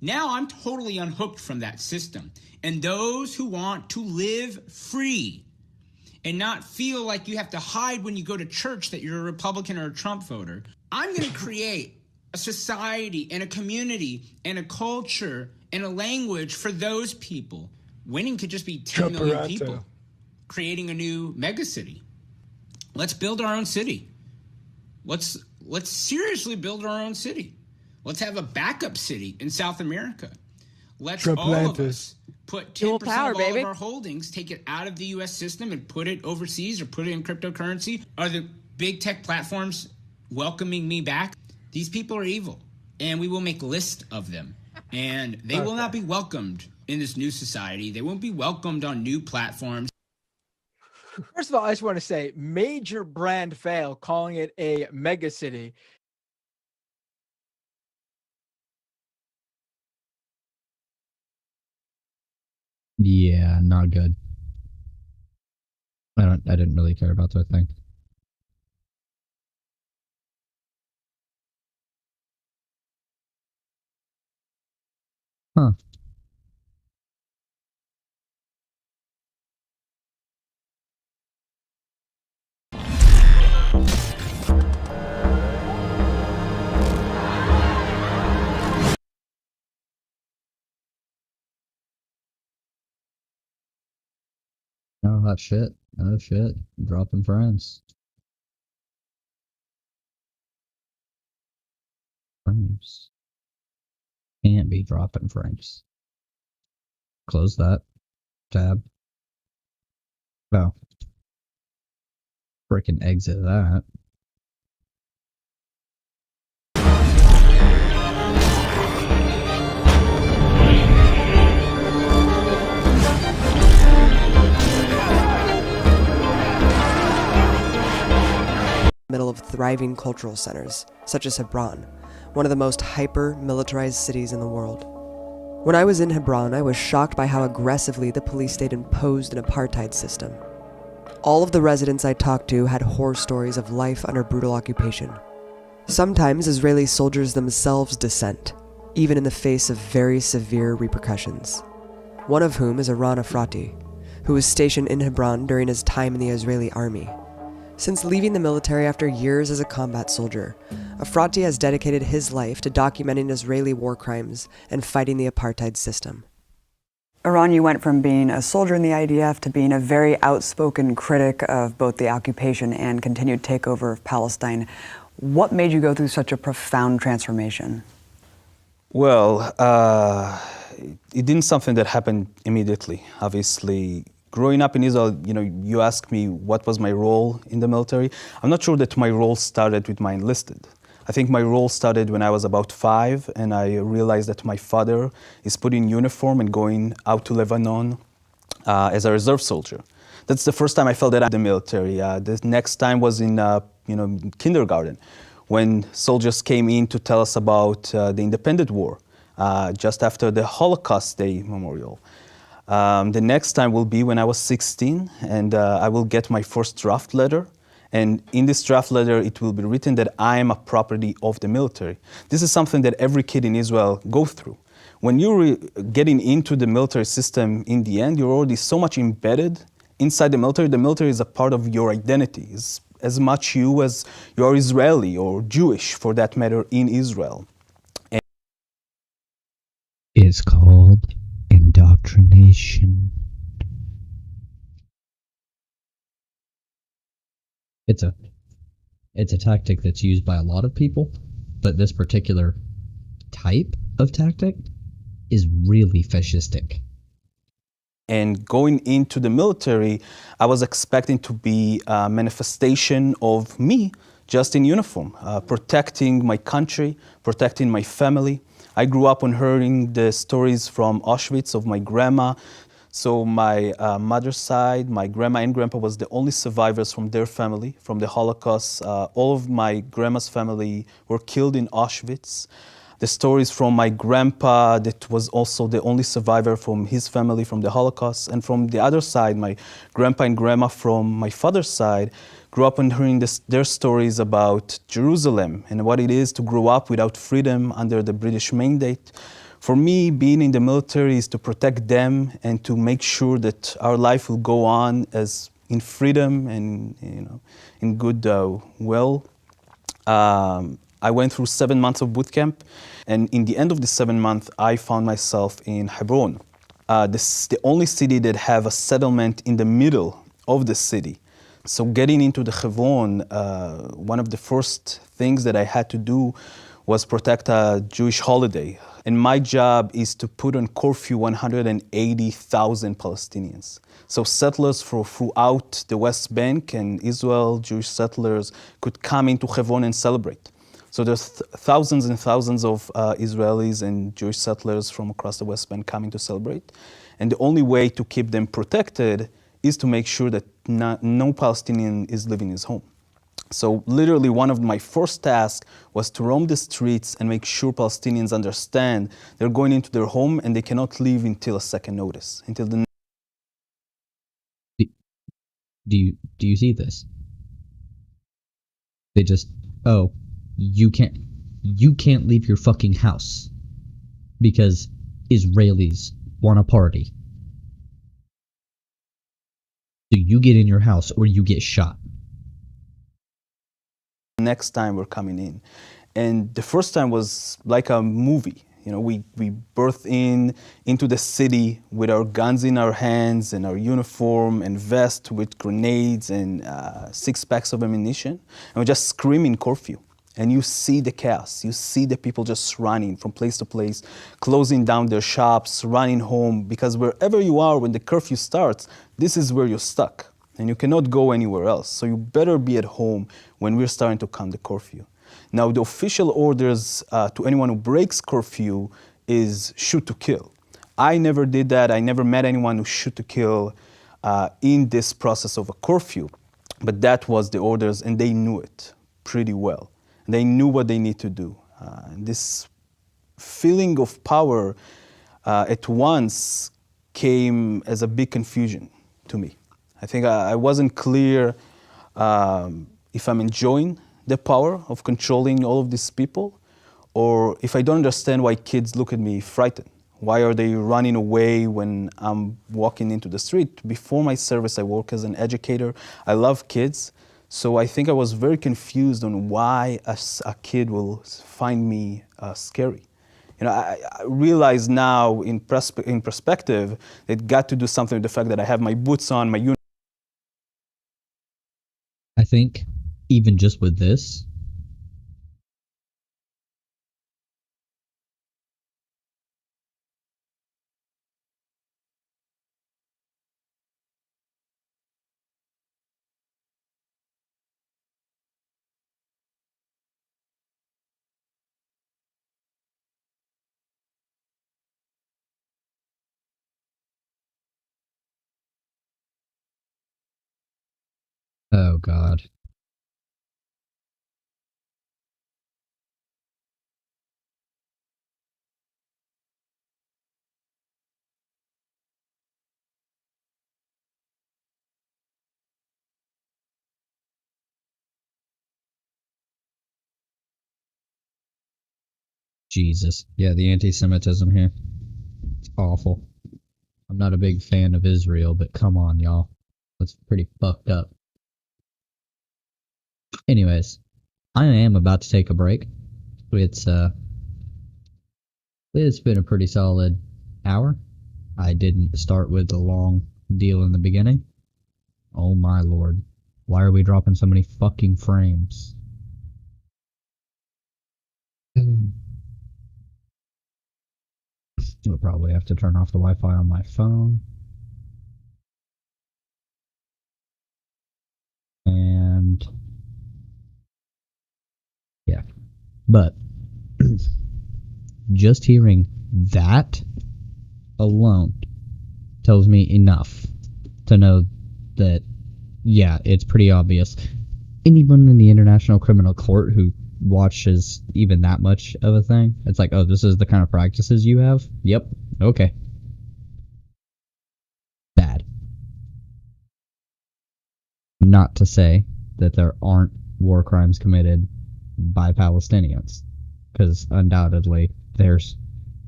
Now I'm totally unhooked from that system. And those who want to live free and not feel like you have to hide when you go to church that you're a Republican or a Trump voter, I'm going to create a society and a community and a culture and a language for those people. Winning could just be 10 million people creating a new megacity. Let's build our own city. Let's seriously build our own city. Let's have a backup city in South America. Let's all of us put 10% of all of our holdings, take it out of the U.S. system and put it overseas or put it in cryptocurrency. Are the big tech platforms welcoming me back? These people are evil, and we will make lists of them. And they will not be welcomed in this new society. They won't be welcomed on new platforms. First of all, I just want to say major brand fail calling it a mega city. Yeah, not good. I didn't really care about that thing. Huh. Oh, that shit. Oh, shit. Dropping frames. Frames. Can't be dropping frames. Close that tab. Oh. Freaking exit that. Middle of thriving cultural centers, such as Hebron, one of the most hyper-militarized cities in the world. When I was in Hebron, I was shocked by how aggressively the police state imposed an apartheid system. All of the residents I talked to had horror stories of life under brutal occupation. Sometimes Israeli soldiers themselves dissent, even in the face of very severe repercussions. One of whom is Eran Efrati, who was stationed in Hebron during his time in the Israeli army. Since leaving the military after years as a combat soldier, Efrati has dedicated his life to documenting Israeli war crimes and fighting the apartheid system. Eran, you went from being a soldier in the IDF to being a very outspoken critic of both the occupation and continued takeover of Palestine. What made you go through such a profound transformation? Well, it didn't something that happened immediately. Obviously, growing up in Israel, you ask me what was my role in the military. I'm not sure that my role started with my enlisted. I think my role started when I was about 5, and I realized that my father is put in uniform and going out to Lebanon as a reserve soldier. That's the first time I felt that I'm in the military. The next time was in kindergarten, when soldiers came in to tell us about the Independent War, just after the Holocaust Day memorial. The next time will be when I was 16, and I will get my first draft letter. And in this draft letter, it will be written that I am a property of the military. This is something that every kid in Israel go through. When you're getting into the military system, in the end, you're already so much embedded inside the military. The military is a part of your identity. It's as much you as you are Israeli or Jewish, for that matter, in Israel. It's called indoctrination. It's a tactic that's used by a lot of people, but this particular type of tactic is really fascistic. And going into the military, I was expecting to be a manifestation of me just in uniform, protecting my country, protecting my family. I grew up on hearing the stories from Auschwitz of my grandma. So my mother's side, my grandma and grandpa was the only survivors from their family, from the Holocaust. All of my grandma's family were killed in Auschwitz. the stories from my grandpa that was also the only survivor from his family from the Holocaust, and from the other side, my grandpa and grandma from my father's side grew up and hearing their stories about Jerusalem and what it is to grow up without freedom under the British mandate. For me, being in the military is to protect them and to make sure that our life will go on as in freedom and in good well. I went through 7 months of boot camp, and in the end of the 7 months, I found myself in Hebron. This is the only city that have a settlement in the middle of the city. So getting into the Hebron, one of the first things that I had to do was protect a Jewish holiday. And my job is to put on curfew 180,000 Palestinians. So settlers throughout the West Bank and Israel, Jewish settlers, could come into Hebron and celebrate. So there's thousands and thousands of Israelis and Jewish settlers from across the West Bank coming to celebrate. And the only way to keep them protected is to make sure that no Palestinian is leaving his home. So literally one of my first tasks was to roam the streets and make sure Palestinians understand they're going into their home and they cannot leave until a second notice, until the... Do you see this? They just, oh, you can't leave your fucking house because Israelis want to party. So you get in your house or you get shot. Next time we're coming in. And the first time was like a movie. We birthed into the city with our guns in our hands and our uniform and vest with grenades and 6 packs of ammunition. And we're just screaming curfew. And you see the chaos. You see the people just running from place to place, closing down their shops, running home, because wherever you are when the curfew starts, this is where you're stuck. And you cannot go anywhere else. So you better be at home when we're starting to count the curfew. Now, the official orders to anyone who breaks curfew is shoot to kill. I never did that. I never met anyone who shoot to kill in this process of a curfew. But that was the orders, and they knew it pretty well. They knew what they need to do. This feeling of power at once came as a big confusion to me. I think I wasn't clear if I'm enjoying the power of controlling all of these people, or if I don't understand why kids look at me frightened. Why are they running away when I'm walking into the street? Before my service, I work as an educator. I love kids. So I think I was very confused on why a kid will find me scary. I realize now in perspective, it got to do something with the fact that I have my boots on, my uniform. I think even just with this, oh God. Jesus. Yeah, the anti-Semitism here. It's awful. I'm not a big fan of Israel, but come on, y'all. That's pretty fucked up. Anyways, I am about to take a break. It's been a pretty solid hour. I didn't start with the long deal in the beginning. Oh my lord. Why are we dropping so many fucking frames? I'll probably have to turn off the Wi-Fi on my phone. And yeah. But just hearing that alone tells me enough to know that, yeah, it's pretty obvious. Anyone in the International Criminal Court who watches even that much of a thing. It's like, oh, this is the kind of practices you have? Yep. Okay. Bad. Not to say that there aren't war crimes committed by Palestinians, because undoubtedly there's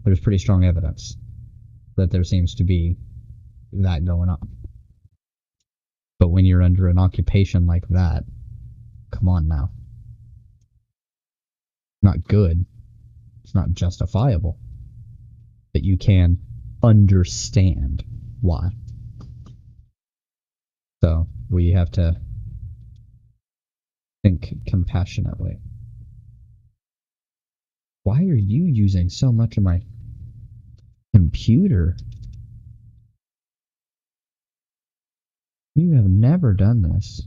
pretty strong evidence that there seems to be that going on. But when you're under an occupation like that, come on now. Not good. It's not justifiable. But you can understand why. So we have to think compassionately. Why are you using so much of my computer? You have never done this.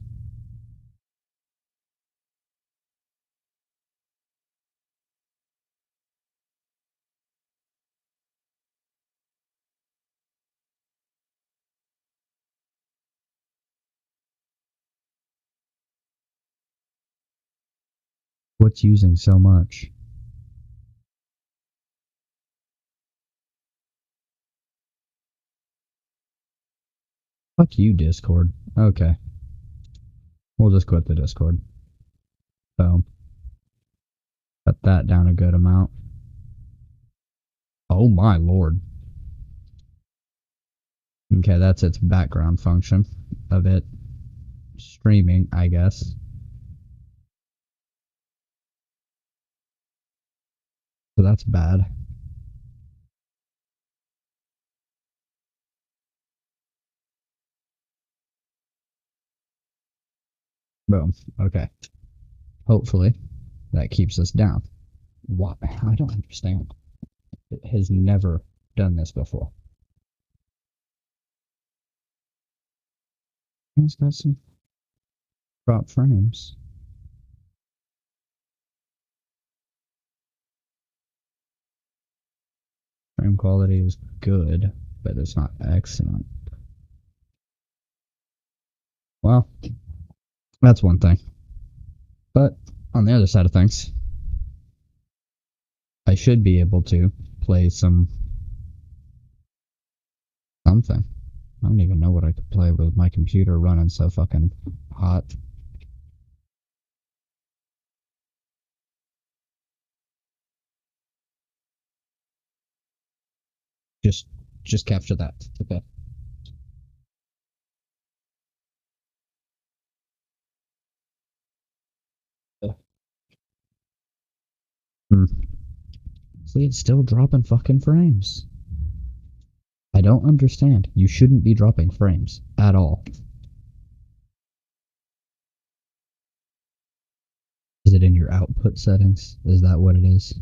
What's using so much? Fuck you, Discord. Okay. We'll just quit the Discord. So, cut that down a good amount. Oh my lord. Okay, that's its background function of it streaming, I guess. So that's bad. Boom. Okay. Hopefully, that keeps us down. Why? I don't understand. It has never done this before. It's got some crop frames. Frame quality is good, but it's not excellent. Well, that's one thing. But on the other side of things, I should be able to play something. I don't even know what I could play with my computer running so fucking hot. Just capture that. Okay. See, it's still dropping fucking frames. I don't understand. You shouldn't be dropping frames at all. Is it in your output settings? Is that what it is?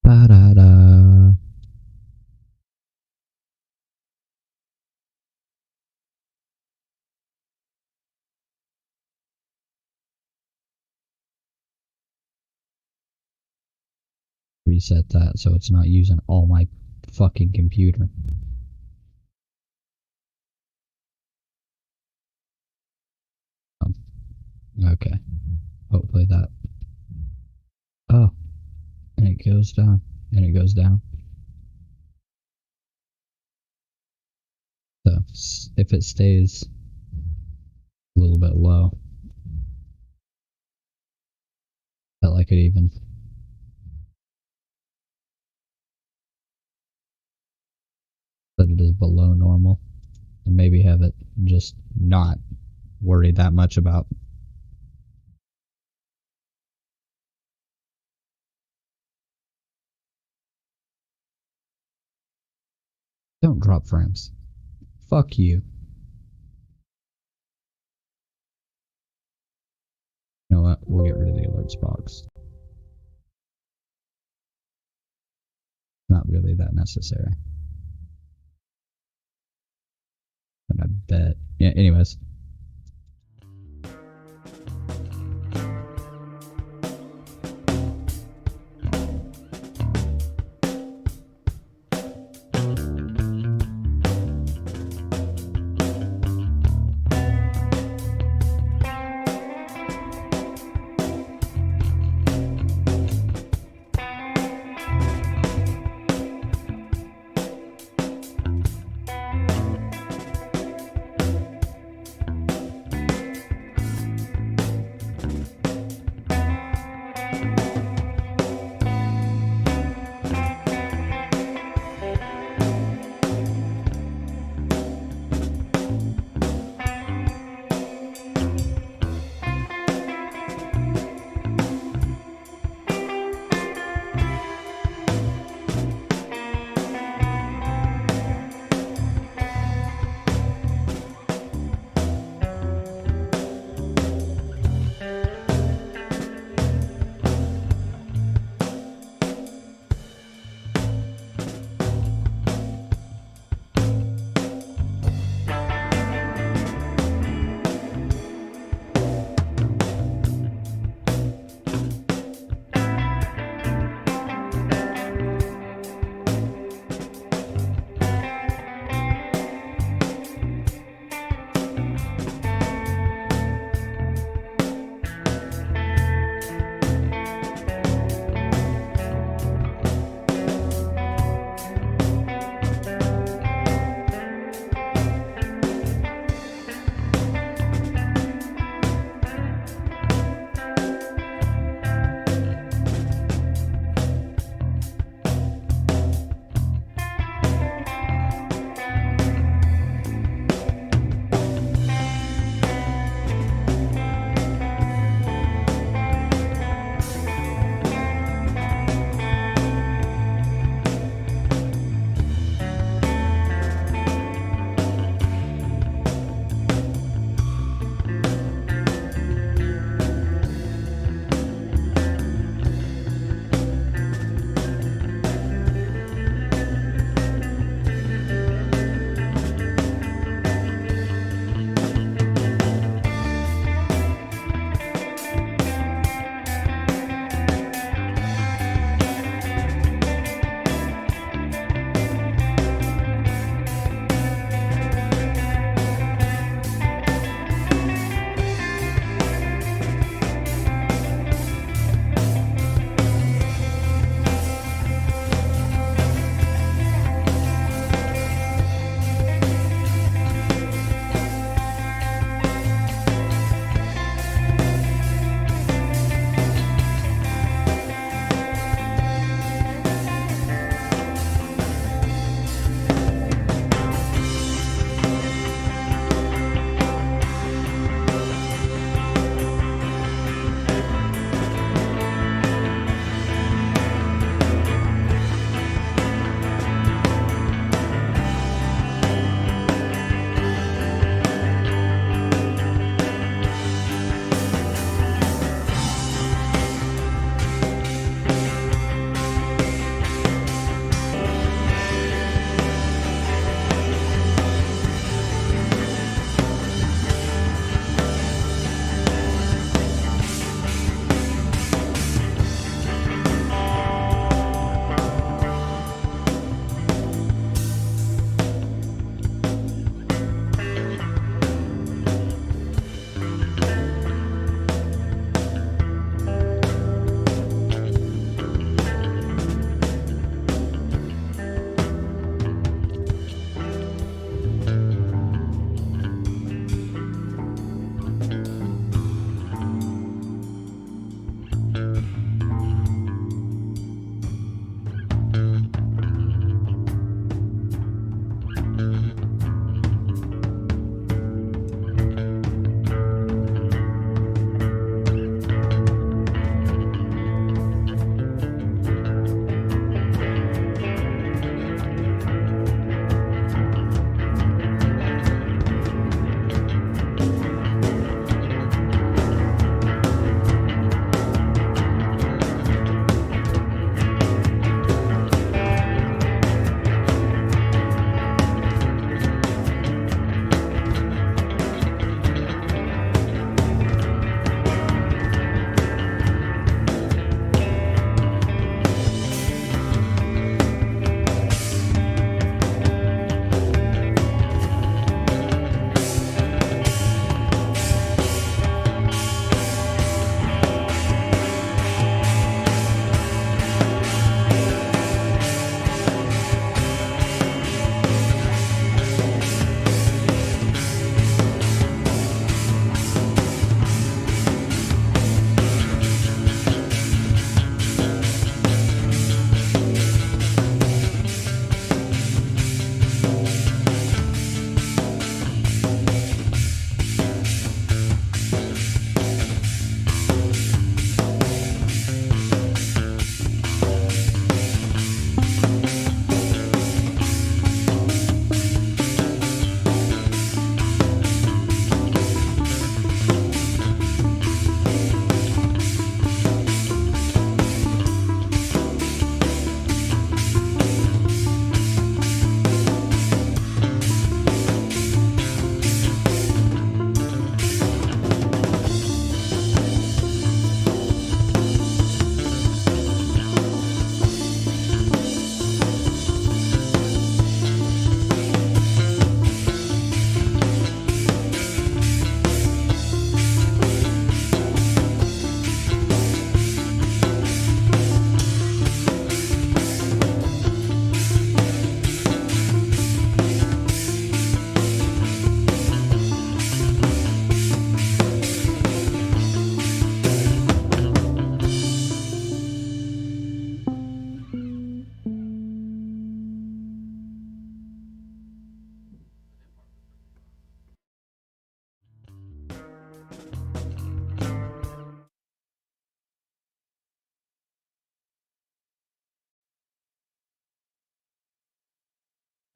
Ba-da-da. Reset that so it's not using all my fucking computer. Okay. Hopefully that. Oh. And it goes down. And it goes down. So, if it stays a little bit low, felt like it even that it is below normal, and maybe have it just not worry that much about Don't drop frames. Fuck you. You know what? We'll get rid of the alerts box. Not really that necessary. But I bet. Yeah, anyways.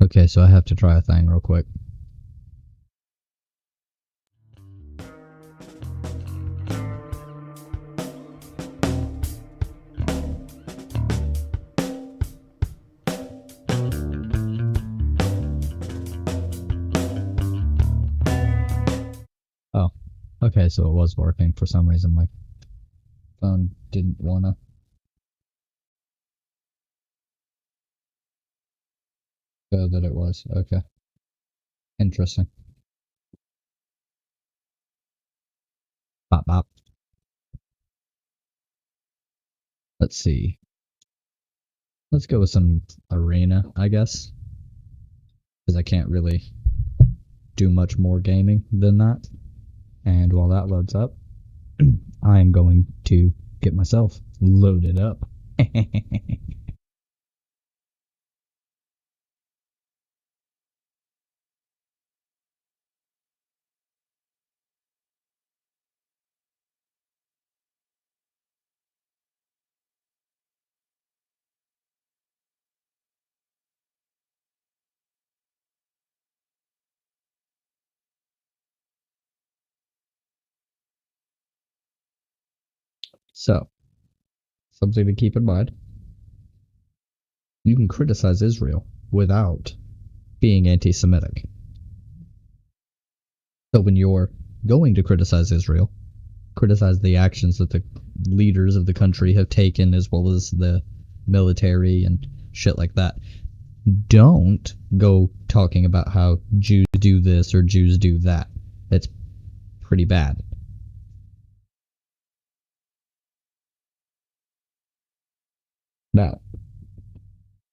Okay, so I have to try a thing real quick. Oh, okay, so it was working. For some reason, my phone didn't wanna. Show that it was. Okay. Interesting. Bop bop. Let's see. Let's go with some arena, I guess. Because I can't really do much more gaming than that. And while that loads up, I am going to get myself loaded up. So, something to keep in mind. You can criticize Israel without being anti-Semitic. So when you're going to criticize Israel, criticize the actions that the leaders of the country have taken, as well as the military and shit like that. Don't go talking about how Jews do this or Jews do that. It's pretty bad. Now,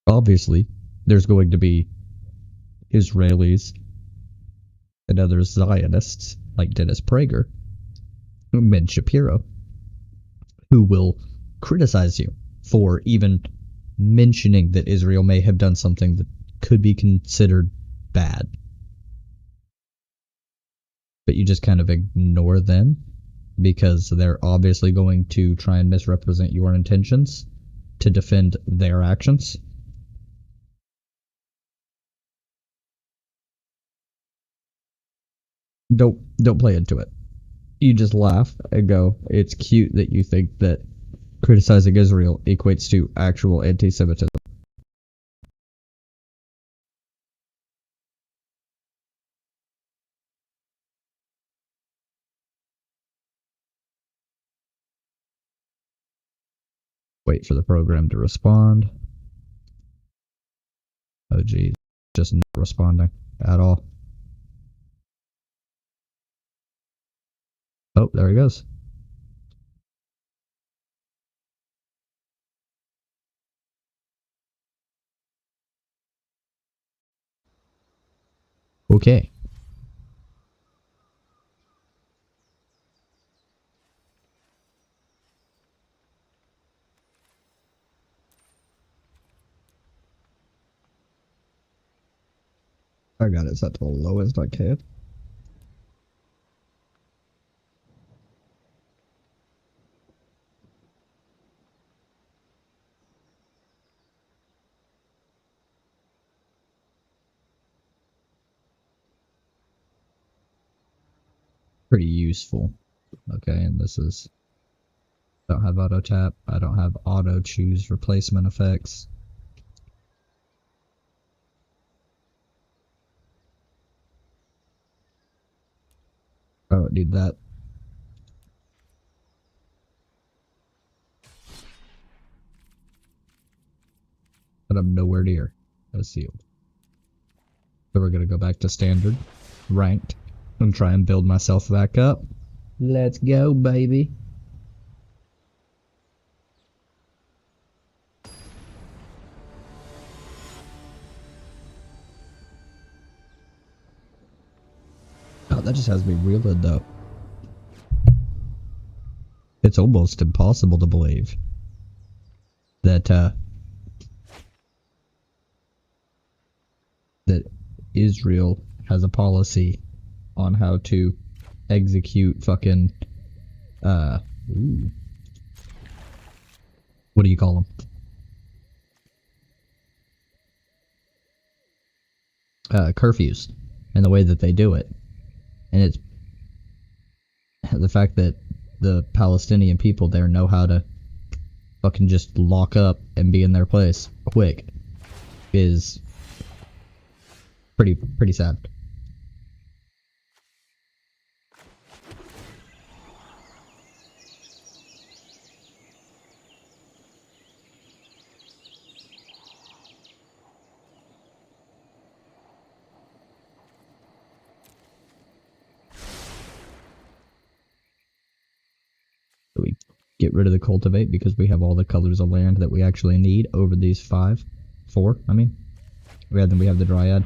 obviously, there's going to be Israelis and other Zionists, like Dennis Prager, Ben Shapiro, who will criticize you for even mentioning that Israel may have done something that could be considered bad. But you just kind of ignore them because they're obviously going to try and misrepresent your intentions to defend their actions. Don't play into it. You just laugh and go, it's cute that you think that criticizing Israel equates to actual anti-Semitism. Wait for the program to respond. Oh geez, just not responding at all. Oh, there he goes. Okay. I got it set to the lowest I can. Pretty useful. Okay, and this is... don't have auto tap. I don't have auto choose replacement effects. I don't need that. But I'm nowhere near a sealed. So we're gonna go back to standard, ranked, and try and build myself back up. Let's go, baby. Oh, that just has me reeling though. It's almost impossible to believe that that Israel has a policy on how to execute fucking what do you call them? curfews and the way that they do it. And it's the fact that the Palestinian people there know how to fucking just lock up and be in their place quick is pretty sad. We get rid of the cultivate because we have all the colors of land that we actually need over these four, I mean. Then we have the dryad.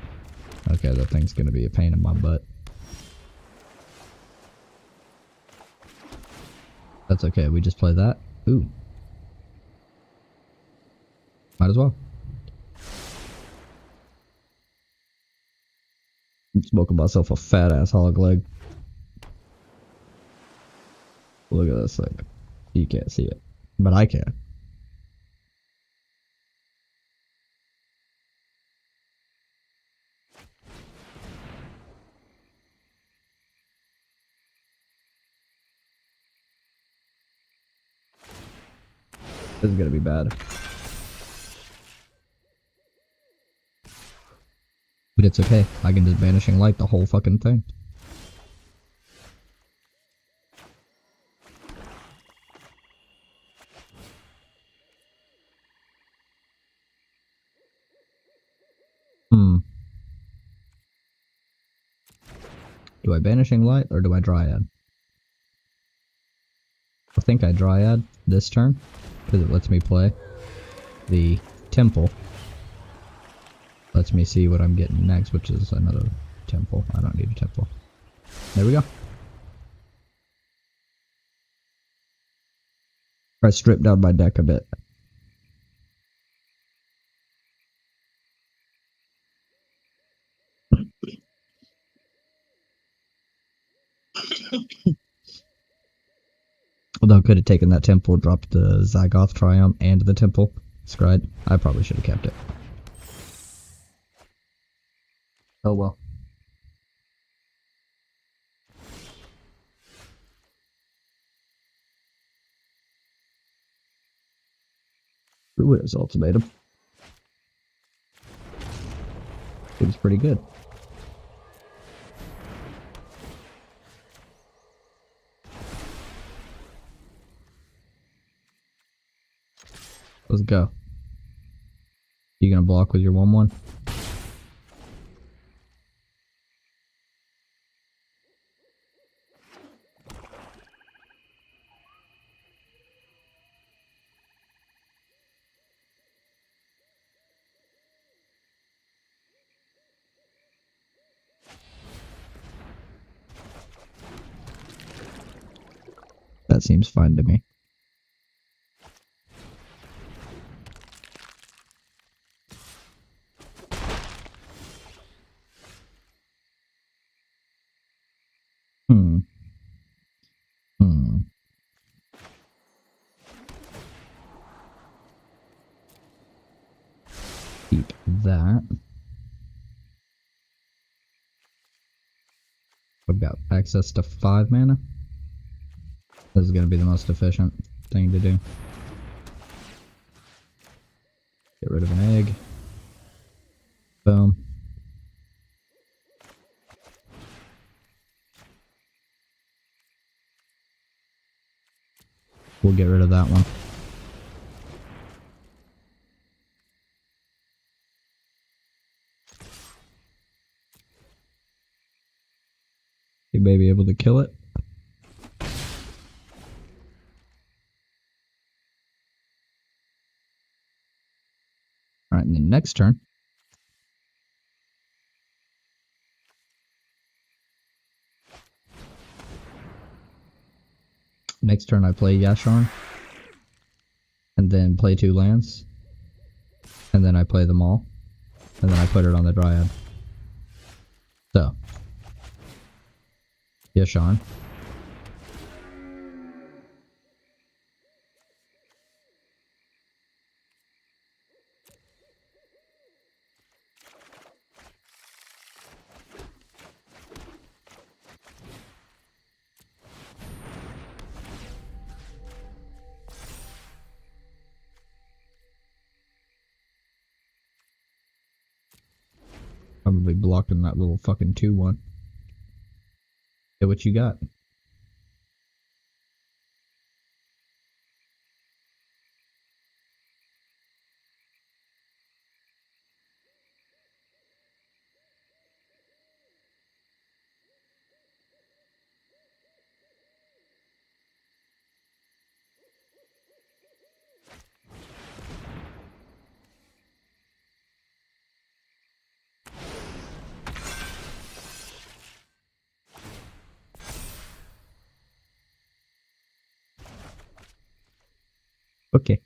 Okay, that thing's gonna be a pain in my butt. That's okay, we just play that. Ooh. Might as well. I'm smoking myself a fat ass hog leg. Look at this thing. You can't see it, but I can. This is gonna be bad. But it's okay. I can just Vanishing Light the whole fucking thing. Do I Banishing Light or do I Dryad? I think I Dryad this turn because it lets me play the Temple. Lets me see what I'm getting next, which is another Temple. I don't need a Temple. There we go. I stripped down my deck a bit. Although I could have taken that Temple, dropped the Zygoth Triumph and the Temple Scryed. I probably should have kept it. Oh well. Ruler's Ultimatum. It was pretty good. Let's go. You gonna block with your 1/1? That seems fine to me. Keep that. I've got access to 5 mana. This is gonna be the most efficient thing to do. Get rid of an egg. Boom. We'll get rid of that one. You may be able to kill it. Alright, and then next turn. Next turn I play Yasharn. And then play 2 lands. And then I play them all. And then I put it on the Dryad. So. Yasharn. Probably blocking that little fucking 2-1. Hey, what you got? Okay.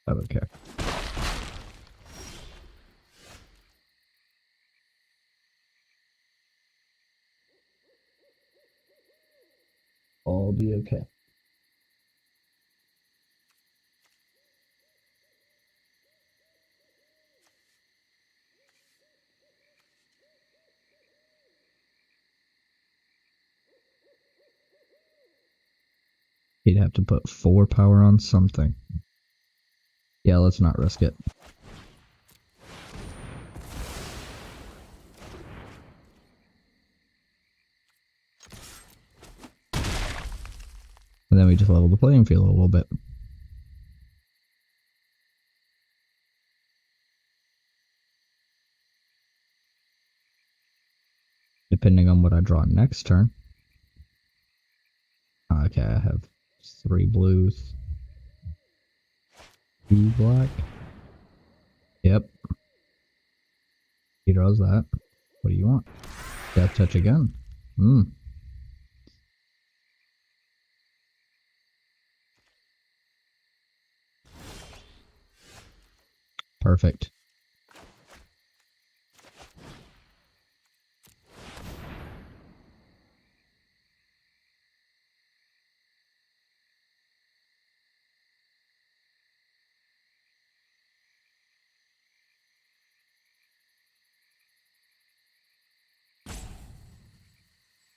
I don't care. All be okay. He'd have to put 4 power on something. Yeah, let's not risk it. And then we just level the playing field a little bit. Depending on what I draw next turn. Okay, I have 3 blues. 2 black. Yep. He draws that. What do you want? Death touch again. Perfect.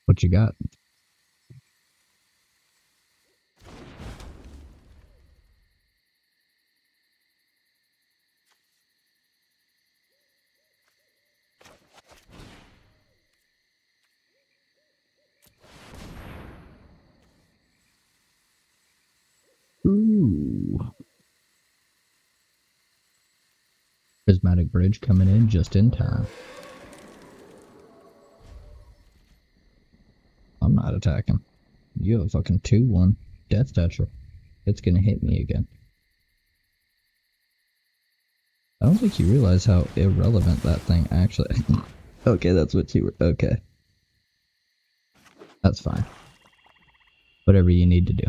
What you got? Ooh. Prismatic Bridge coming in just in time. I'm not attacking. You have a fucking 2-1 Death Toucher. It's gonna hit me again. I don't think you realize how irrelevant that thing actually... Okay, that's what you were... Okay. That's fine. Whatever you need to do.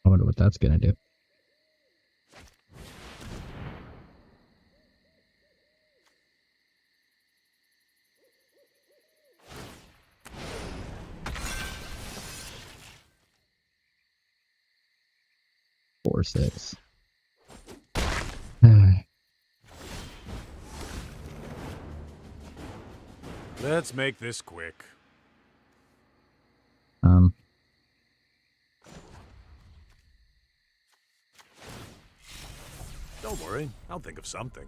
I wonder what that's gonna do. Four, 6. Let's make this quick. Don't worry, I'll think of something.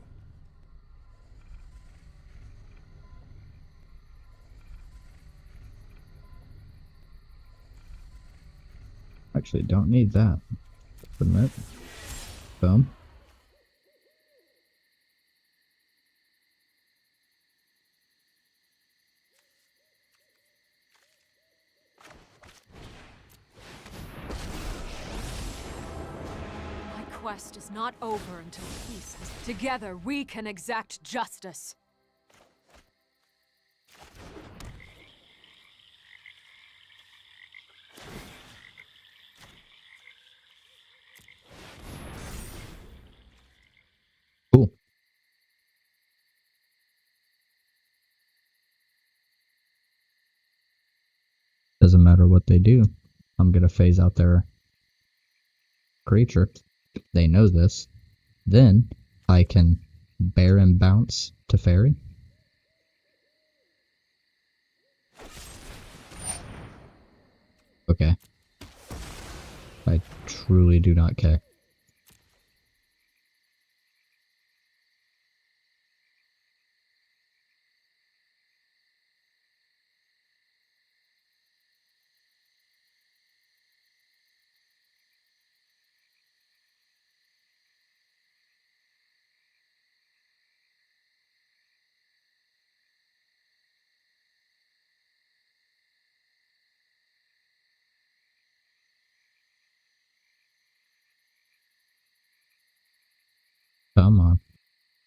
Actually, don't need that. Submit. Boom. My quest is not over until peace has... Together, we can exact justice. Cool. Doesn't matter what they do. I'm gonna phase out their creature. They know this. Then I can Bear and bounce to ferry. Okay. I truly do not care. Come on.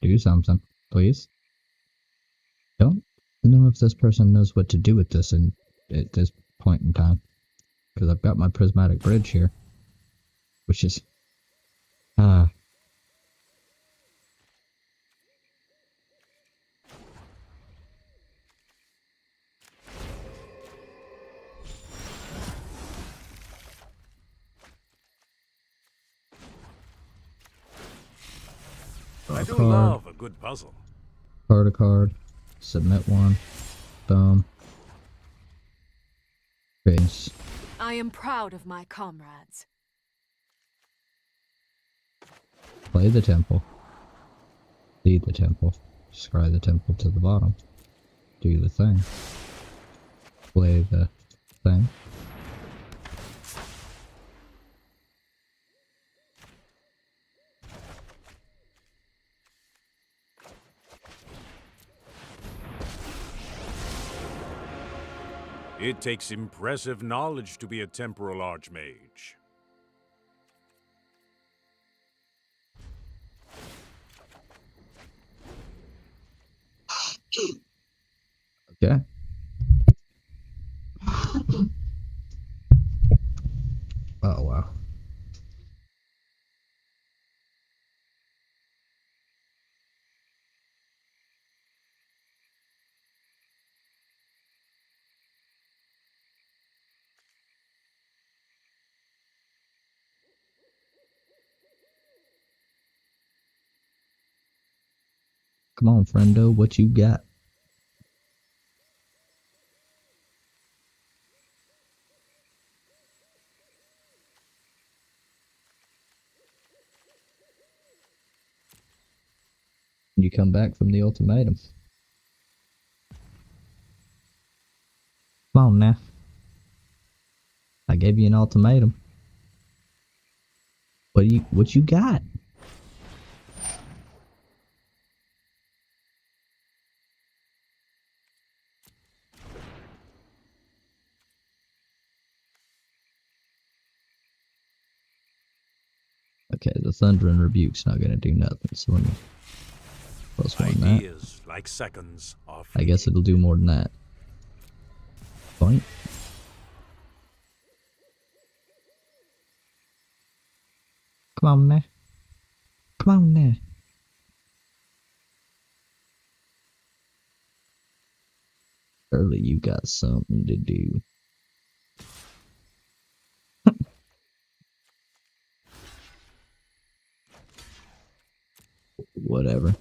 Do something, please. Don't know if this person knows what to do with this at this point in time. Because I've got my prismatic bridge here. Which is... I do love a good puzzle. Card a card. Submit one. Boom. Base. I am proud of my comrades. Play the temple. Lead the temple. Scry the temple to the bottom. Do the thing. Play the thing. It takes impressive knowledge to be a temporal archmage. Okay. Oh, wow. Come on, friendo, what you got? You come back from the ultimatum. Come on now. I gave you an ultimatum. What you got? Okay, the Thunder and Rebuke's not gonna do nothing, so let me plus one that. Ideas, like seconds, are I guess it'll do more than that. Point. Come on now. Come on now. Early, you got something to do. Whatever.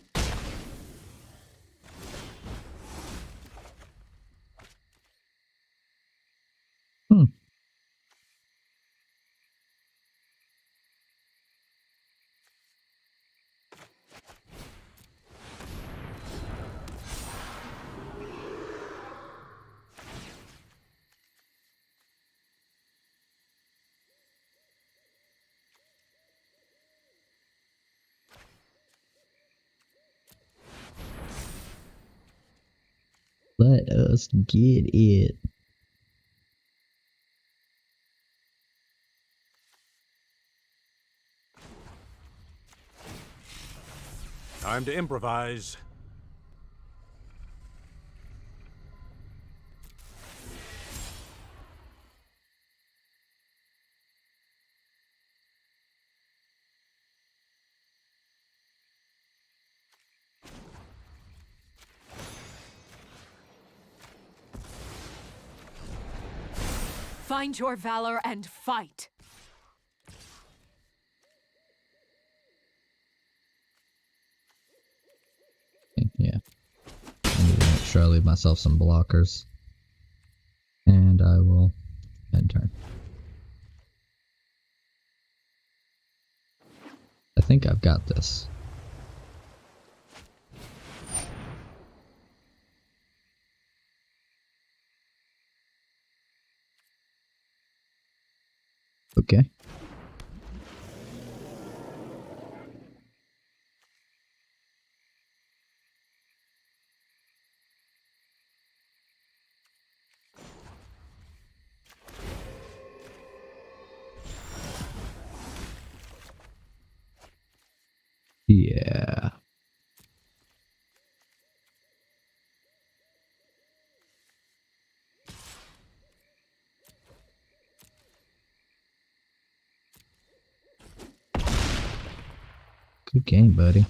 Let us get it. Time to improvise. Find your valor and fight. sure I leave myself some blockers. And I will end turn. I think I've got this. Okay. Yeah. Good game, buddy.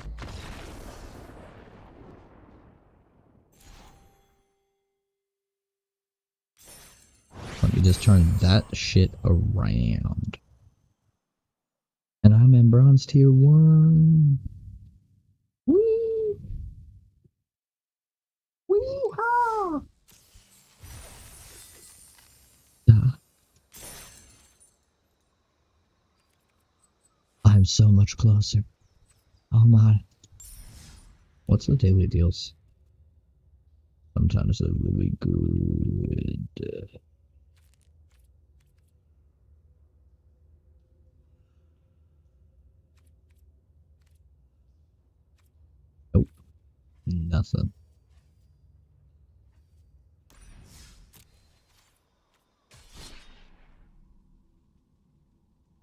Let me just turn that shit around. And I'm in bronze tier 1. Woo! Wee-haw! I'm so much closer. Oh my. What's the daily deals? Sometimes they're really good. Nope. Nothing.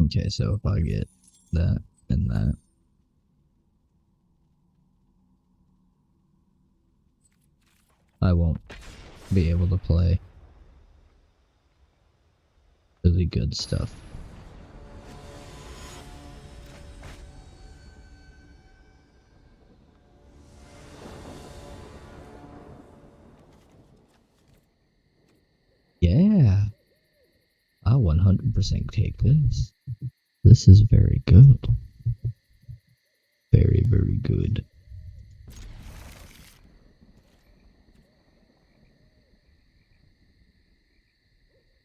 Okay, so if I get that and that. I won't be able to play really good stuff. Yeah, I'll 100% take this. This is very good. Very, very good.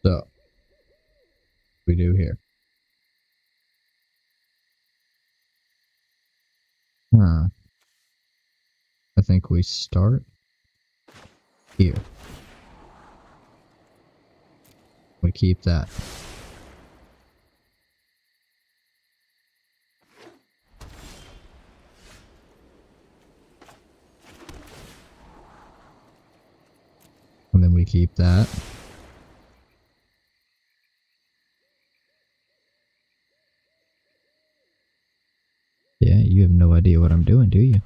So, we do here. I think we start here. We keep that. And then we keep that. Yeah, you have no idea what I'm doing, do you?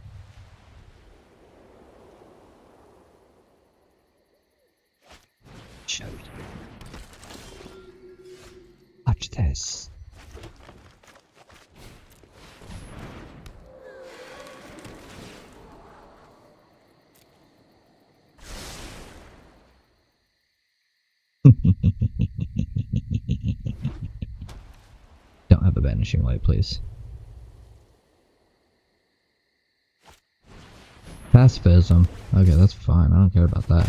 Show it. Watch this. Don't have a vanishing light, please. Pacifism. Okay, that's fine. I don't care about that.